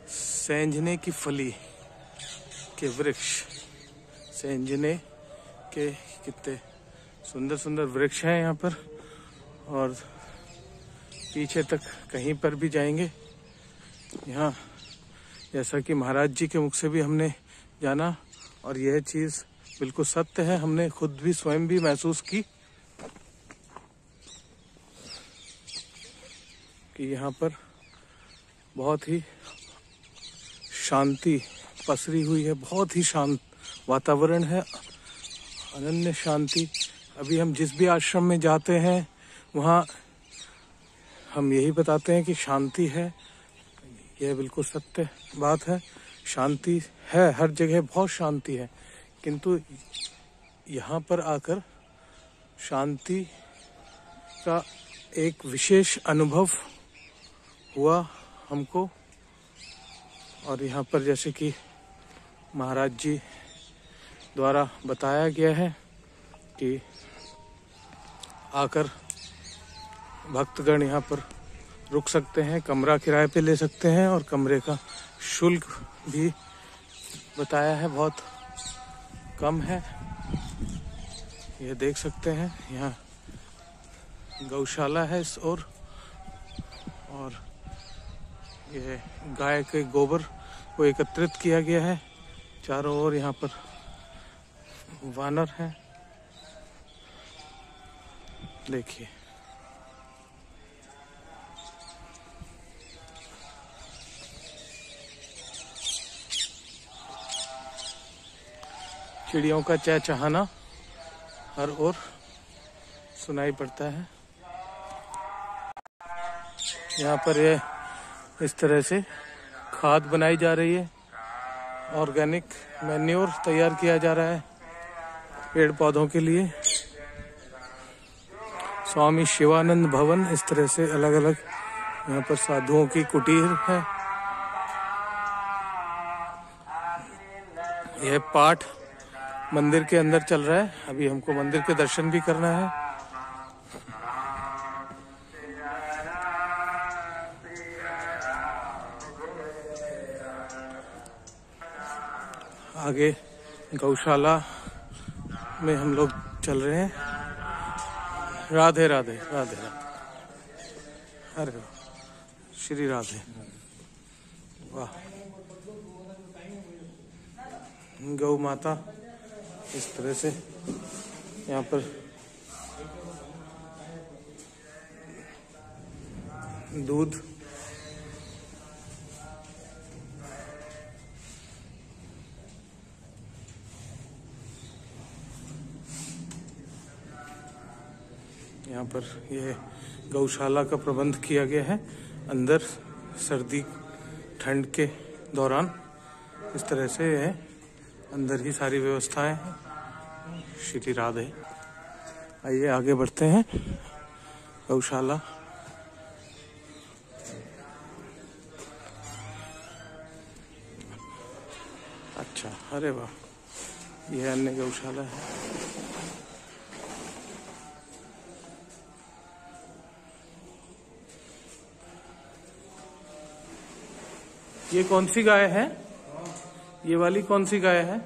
सेंजने की फली के वृक्ष, सेंजने के कितने सुंदर सुंदर वृक्ष हैं यहाँ पर। और पीछे तक कहीं पर भी जाएंगे, यहाँ जैसा कि महाराज जी के मुख से भी हमने जाना, और यह चीज बिल्कुल सत्य है, हमने खुद भी स्वयं भी महसूस की कि यहाँ पर बहुत ही शांति पसरी हुई है, बहुत ही शांत वातावरण है, अनन्य शांति। अभी हम जिस भी आश्रम में जाते हैं वहाँ हम यही बताते हैं कि शांति है। यह बिल्कुल सत्य बात है, शांति है हर जगह, बहुत शांति है, किंतु यहाँ पर आकर शांति का एक विशेष अनुभव हुआ हमको। और यहाँ पर जैसे कि महाराज जी द्वारा बताया गया है कि आकर भक्तगण यहाँ पर रुक सकते हैं, कमरा किराए पे ले सकते हैं, और कमरे का शुल्क भी बताया है बहुत कम है। ये देख सकते हैं, यहाँ गौशाला है इस ओर, और ये गाय के गोबर को एकत्रित किया गया है। चारों ओर यहाँ पर वानर हैं, देखिए। चिड़ियों का चहचहाना हर ओर सुनाई पड़ता है। यहाँ पर ये इस तरह से खाद बनाई जा रही है, ऑर्गेनिक मैन्योर तैयार किया जा रहा है पेड़ पौधों के लिए। स्वामी शिवानंद भवन, इस तरह से अलग अलग यहाँ पर साधुओं की कुटीर है। यह पाठ मंदिर के अंदर चल रहा है, अभी हमको मंदिर के दर्शन भी करना है। आगे गौशाला में हम लोग चल रहे हैं। राधे राधे राधे राधे, अरे वाह, श्री राधे, वाह। गौ माता इस तरह से यहाँ पर दूध यहाँ पर यह गौशाला का प्रबंध किया गया है। अंदर सर्दी ठंड के दौरान इस तरह से है, अंदर ही सारी व्यवस्थाएं हैं। श्री राधे। आइए आगे बढ़ते हैं। गौशाला अच्छा, अरे वाह, यह अन्य गौशाला है। ये कौन सी गाय है? ये वाली कौन सी गाय है?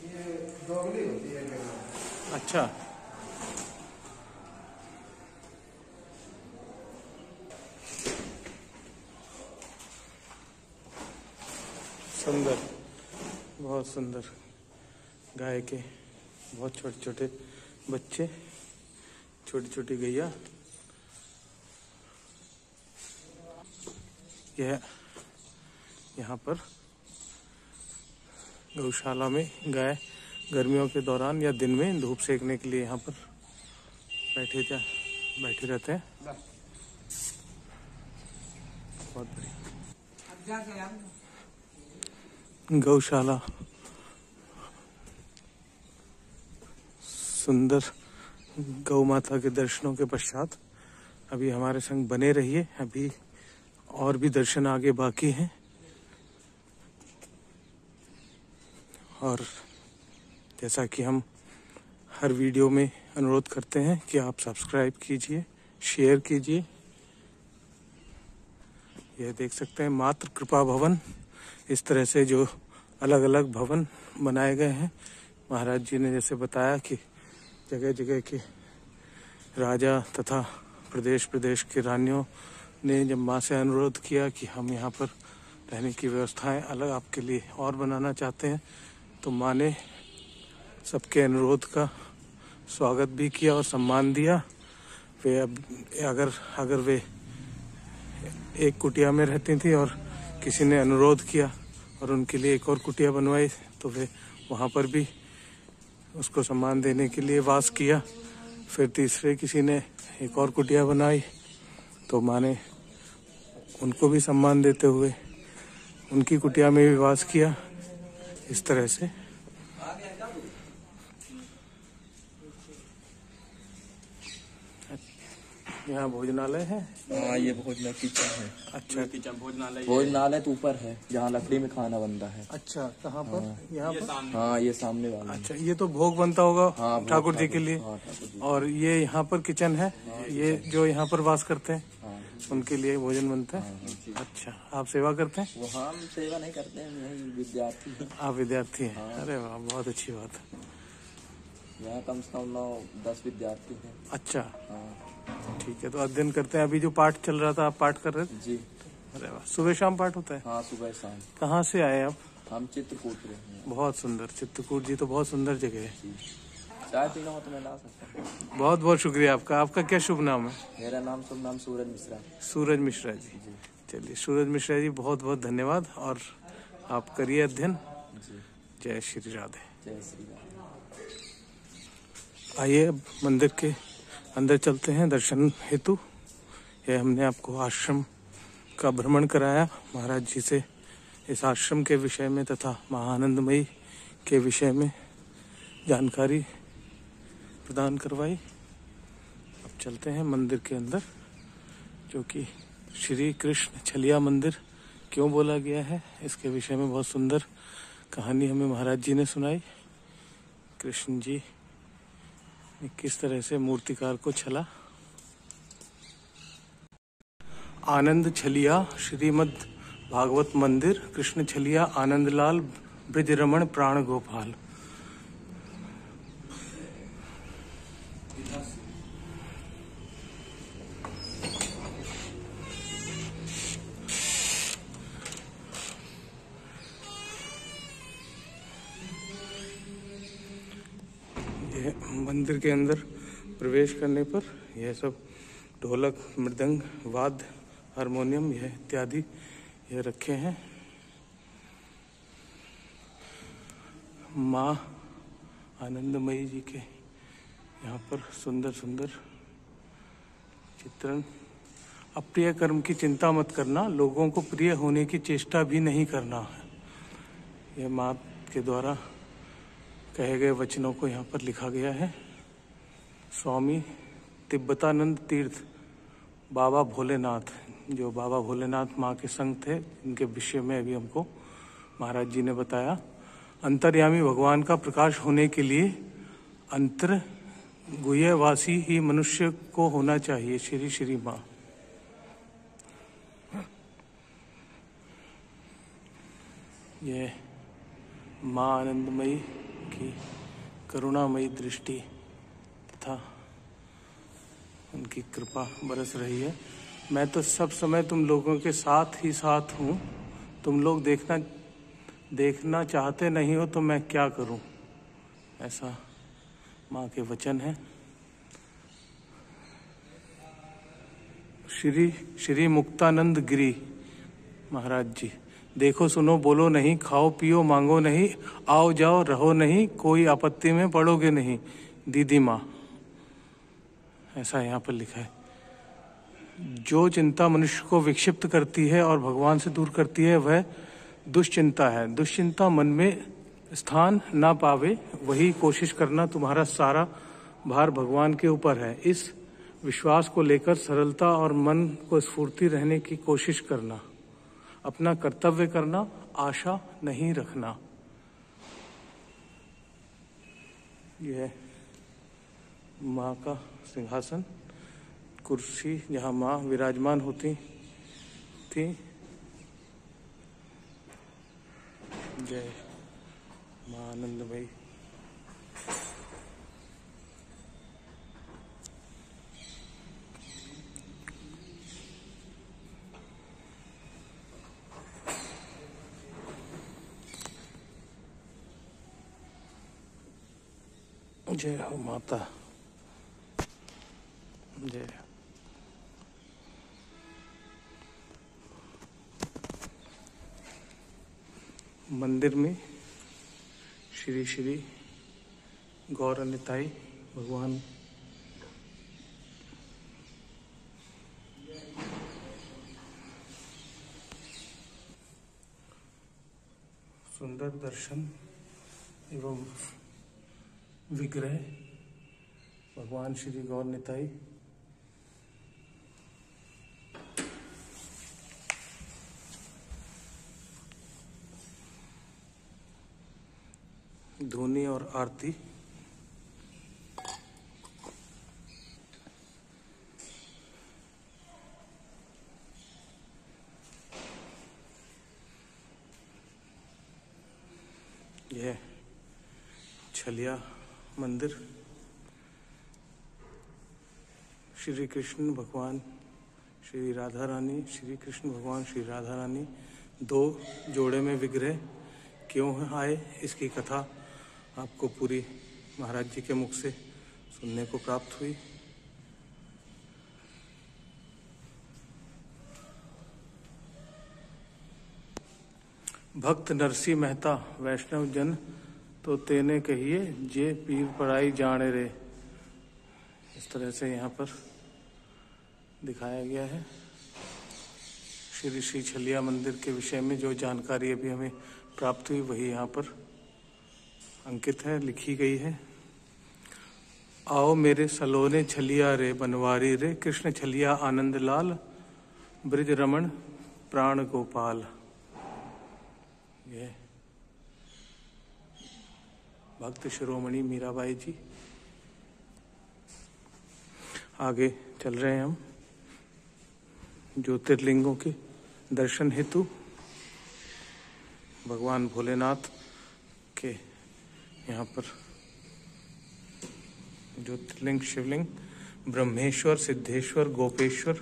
ये दोगली होती है। अच्छा, सुंदर, बहुत सुंदर गाय के बहुत छोटे छोटे बच्चे, छोटी छोटी गैया। यह यहाँ पर गौशाला में गाय गर्मियों के दौरान या दिन में धूप सेकने के लिए यहाँ पर बैठे रहते हैं। बहुत बढ़िया गौशाला, सुंदर गौ माता के दर्शनों के पश्चात अभी हमारे संग बने रहिए, अभी और भी दर्शन आगे बाकी हैं। और जैसा कि हम हर वीडियो में अनुरोध करते हैं कि आप सब्सक्राइब कीजिए, शेयर कीजिए। यह देख सकते हैं मातृ कृपा भवन, इस तरह से जो अलग अलग भवन बनाए गए हैं। महाराज जी ने जैसे बताया कि जगह जगह के राजा तथा प्रदेश प्रदेश की रानियों ने जब माँ से अनुरोध किया कि हम यहाँ पर रहने की व्यवस्थाएं अलग आपके लिए और बनाना चाहते हैं, तो माँ ने सबके अनुरोध का स्वागत भी किया और सम्मान दिया। वे अब अगर वे एक कुटिया में रहती थी और किसी ने अनुरोध किया और उनके लिए एक और कुटिया बनवाई, तो वे वहाँ पर भी उसको सम्मान देने के लिए वास किया। फिर तीसरे किसी ने एक और कुटिया बनाई, तो माँ ने उनको भी सम्मान देते हुए उनकी कुटिया में भी वास किया। इस तरह से यहाँ भोजनालय है। हाँ, ये भोजनालय किचन है। अच्छा, किचन भोजनालय तो ऊपर है जहाँ लकड़ी में खाना बनता है। अच्छा, कहाँ पर? यहाँ पर? हाँ, ये सामने वाला। अच्छा, ये तो भोग बनता होगा हाँ, ठाकुर जी के लिए। हाँ, ठाकुर जी। और ये यहाँ पर किचन है। ये जो यहाँ पर वास करते हैं उनके लिए भोजन बनता है। अच्छा, आप सेवा करते हैं? वो हम सेवा नहीं करते हैं, यही विद्यार्थी हैं। आप विद्यार्थी हैं? अरे वाह, बहुत अच्छी बात है। यहाँ कम से कम 9-10 विद्यार्थी हैं। अच्छा, हाँ, ठीक है। तो अध्ययन करते हैं। अभी जो पाठ चल रहा था, आप पाठ कर रहे थे? जी। अरे वाह, सुबह शाम पाठ होता है? हाँ, सुबह शाम। कहाँ से आए आप? हम चित्रकूट रहे हैं। बहुत सुंदर, चित्रकूट जी तो बहुत सुंदर जगह है। चाय पीना हो तो मैं ला सकता हूँ। बहुत बहुत शुक्रिया आपका। आपका क्या शुभ नाम है? मेरा नाम शुभ नाम सूरज मिश्रा। सूरज मिश्रा जी। चलिए सूरज मिश्रा जी, बहुत बहुत धन्यवाद। और आप करिए अध्ययन। जय श्री राधे। जय श्री राधे। आइए अब मंदिर के अंदर चलते हैं दर्शन हेतु। यह हमने आपको आश्रम का भ्रमण कराया, महाराज जी से इस आश्रम के विषय में तथा महाआनंदमयी के विषय में जानकारी प्रदान करवाई। अब चलते हैं मंदिर के अंदर, जो कि श्री कृष्ण छलिया मंदिर क्यों बोला गया है, इसके विषय में बहुत सुंदर कहानी हमें महाराज जी ने सुनाई। कृष्ण जी ने किस तरह से मूर्तिकार को छला। आनंद छलिया श्रीमद् भागवत मंदिर, कृष्ण छलिया आनंदलाल ब्रज रमण प्राण गोपाल। मंदिर के अंदर प्रवेश करने पर यह सब ढोलक, मृदंग, वाद्य, हारमोनियम यह इत्यादि यह रखे हैं। माँ आनंदमयी जी के यहाँ पर सुंदर सुंदर चित्रण। अप्रिय कर्म की चिंता मत करना, लोगों को प्रिय होने की चेष्टा भी नहीं करना है। यह माँ के द्वारा कहे गए वचनों को यहाँ पर लिखा गया है। स्वामी तिब्बतानंद तीर्थ बाबा भोलेनाथ, जो बाबा भोलेनाथ माँ के संग थे, इनके विषय में अभी हमको महाराज जी ने बताया। अंतर्यामी भगवान का प्रकाश होने के लिए अंतर गुह्यवासी ही मनुष्य को होना चाहिए। श्री श्री माँ। ये माँ आनंदमयी की करुणामयी दृष्टि तथा उनकी कृपा बरस रही है। मैं तो सब समय तुम लोगों के साथ ही साथ हूँ। तुम लोग देखना चाहते नहीं हो तो मैं क्या करूँ, ऐसा माँ के वचन हैं। श्री श्री मुक्तानंद गिरी महाराज जी, देखो सुनो बोलो नहीं, खाओ पियो मांगो नहीं, आओ जाओ रहो नहीं, कोई आपत्ति में पड़ोगे नहीं, दीदी माँ। ऐसा यहाँ पर लिखा है। जो चिंता मनुष्य को विक्षिप्त करती है और भगवान से दूर करती है वह दुश्चिंता है। दुश्चिंता मन में स्थान ना पावे, वही कोशिश करना, तुम्हारा सारा भार भगवान के ऊपर है। इस विश्वास को लेकर सरलता और मन को स्फूर्ति रहने की कोशिश करना, अपना कर्तव्य करना, आशा नहीं रखना। यह माँ का सिंहासन, कुर्सी जहाँ माँ विराजमान होती थी। जय माँ आनंदमयी। जय हो माता, जय। मंदिर में श्री श्री गौर निताई भगवान सुंदर दर्शन एवं विग्रह भगवान श्री गौर निताई। धुनी और आरती। यह छलिया मंदिर। श्री कृष्ण भगवान श्री राधा रानी, श्री कृष्ण भगवान श्री राधा रानी दो जोड़े में विग्रह क्यों आए, इसकी कथा आपको पूरी महाराज जी के मुख से सुनने को प्राप्त हुई। भक्त नरसी मेहता वैष्णव जन तो तेने कहिए, जे पीर पराई जाने रे। इस तरह से यहाँ पर दिखाया गया है। श्री श्री छलिया मंदिर के विषय में जो जानकारी अभी हमें प्राप्त हुई वही यहाँ पर अंकित है, लिखी गई है। आओ मेरे सलोने छलिया रे बनवारी रे, कृष्ण छलिया आनंद लाल, ब्रिज रमण प्राण गोपाल। ये भक्त शिरोमणि मीराबाई जी। आगे चल रहे हैं हम ज्योतिर्लिंगों के दर्शन हेतु। भगवान भोलेनाथ के यहाँ पर ज्योतिर्लिंग शिवलिंग ब्रह्मेश्वर, सिद्धेश्वर, गोपेश्वर।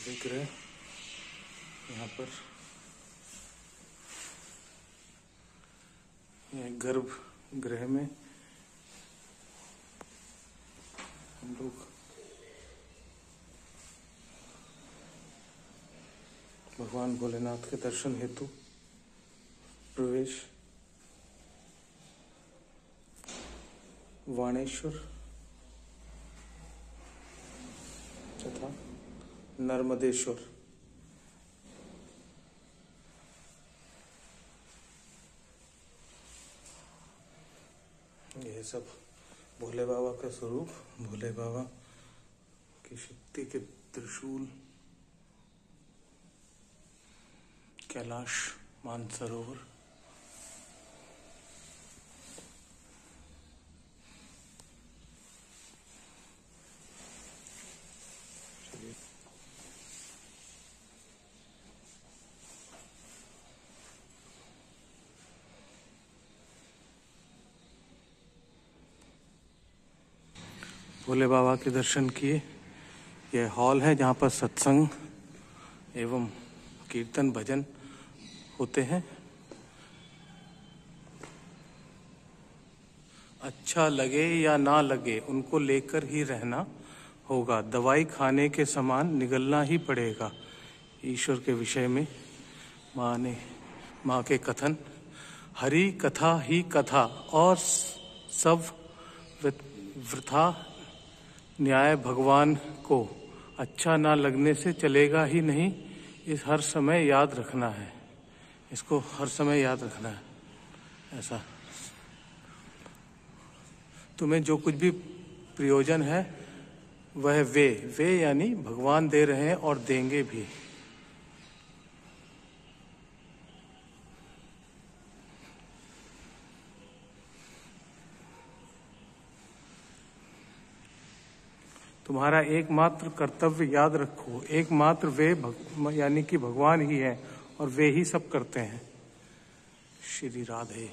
विग्रह यहाँ पर गर्भ गृह में हम लोग भगवान भोलेनाथ के दर्शन हेतु प्रवेश। वाणेश्वर तथा नर्मदेश्वर। यह सब भोले बाबा का स्वरूप, भोले बाबा की शक्ति के त्रिशूल, कैलाश मानसरोवर। भोले बाबा के दर्शन किए। यह हॉल है जहाँ पर सत्संग एवं कीर्तन भजन होते हैं। अच्छा लगे या ना लगे उनको लेकर ही रहना होगा। दवाई खाने के समान निगलना ही पड़ेगा। ईश्वर के विषय में माँ के कथन, हरि कथा ही कथा और सब वृथा न्याय भगवान को अच्छा ना लगने से चलेगा ही नहीं। इस हर समय याद रखना है, इसको हर समय याद रखना है। ऐसा तुम्हें जो कुछ भी प्रयोजन है वह वे यानी भगवान दे रहे हैं और देंगे भी। तुम्हारा एकमात्र कर्तव्य याद रखो, एकमात्र वे यानी कि भगवान ही है और वे ही सब करते हैं। श्री राधे।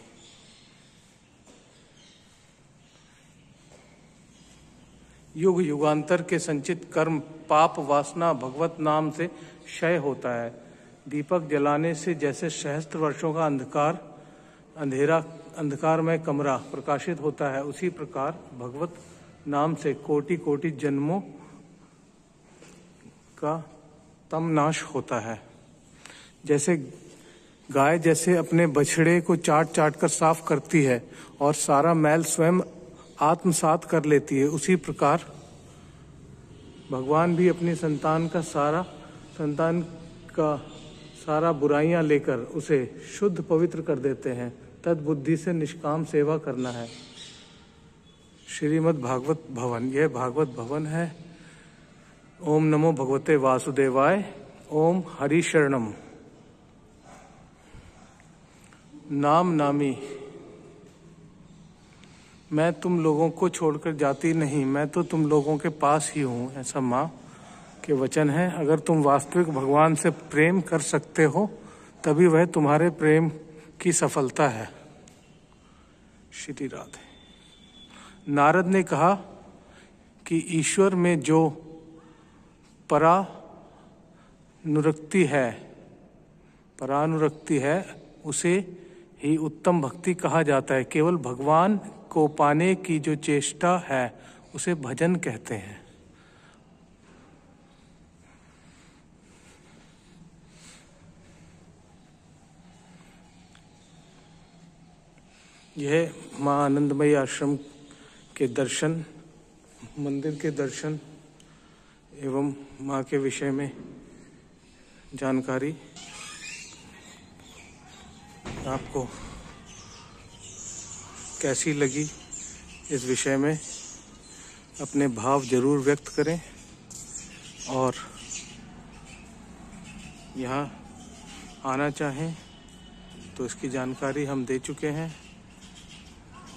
युग युगांतर के संचित कर्म पाप वासना भगवत नाम से क्षय होता है। दीपक जलाने से जैसे सहस्त्र वर्षों का अंधकारमय कमरा प्रकाशित होता है, उसी प्रकार भगवत नाम से कोटि कोटि जन्मों का तम नाश होता है। जैसे गाय जैसे अपने बछड़े को चाट चाट कर साफ करती है और सारा मैल स्वयं आत्मसात कर लेती है, उसी प्रकार भगवान भी अपनी संतान का सारा बुराइयां लेकर उसे शुद्ध पवित्र कर देते हैं। तद्बुद्धि से निष्काम सेवा करना है। श्रीमद् भागवत भवन, यह भागवत भवन है। ओम नमो भगवते वासुदेवाय। ओम हरि शरणम। नाम नामी, मैं तुम लोगों को छोड़कर जाती नहीं, मैं तो तुम लोगों के पास ही हूँ, ऐसा माँ के वचन है। अगर तुम वास्तविक भगवान से प्रेम कर सकते हो तभी वह तुम्हारे प्रेम की सफलता है। श्री राधे। नारद ने कहा कि ईश्वर में जो परानुरक्ति है उसे ही उत्तम भक्ति कहा जाता है। केवल भगवान को पाने की जो चेष्टा है उसे भजन कहते हैं। यह मां आनंदमयी आश्रम के दर्शन, मंदिर के दर्शन एवं मां के विषय में जानकारी आपको कैसी लगी, इस विषय में अपने भाव जरूर व्यक्त करें। और यहाँ आना चाहें तो इसकी जानकारी हम दे चुके हैं।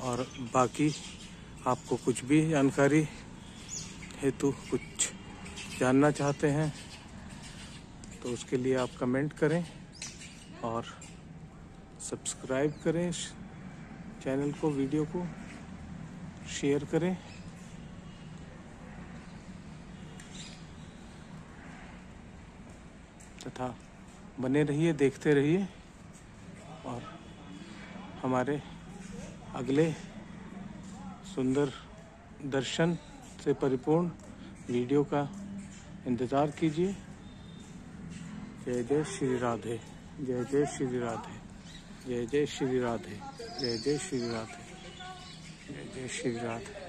और बाकी आपको कुछ भी जानकारी हेतु कुछ जानना चाहते हैं तो उसके लिए आप कमेंट करें और सब्सक्राइब करें चैनल को, वीडियो को शेयर करें। तथा बने रहिए, देखते रहिए और हमारे अगले सुंदर दर्शन से परिपूर्ण वीडियो का इंतज़ार कीजिए। जय जय श्री राधे, जय जय श्री राधे, जय जय श्री राधे, जय जय श्री राधे, जय जय श्री राधे।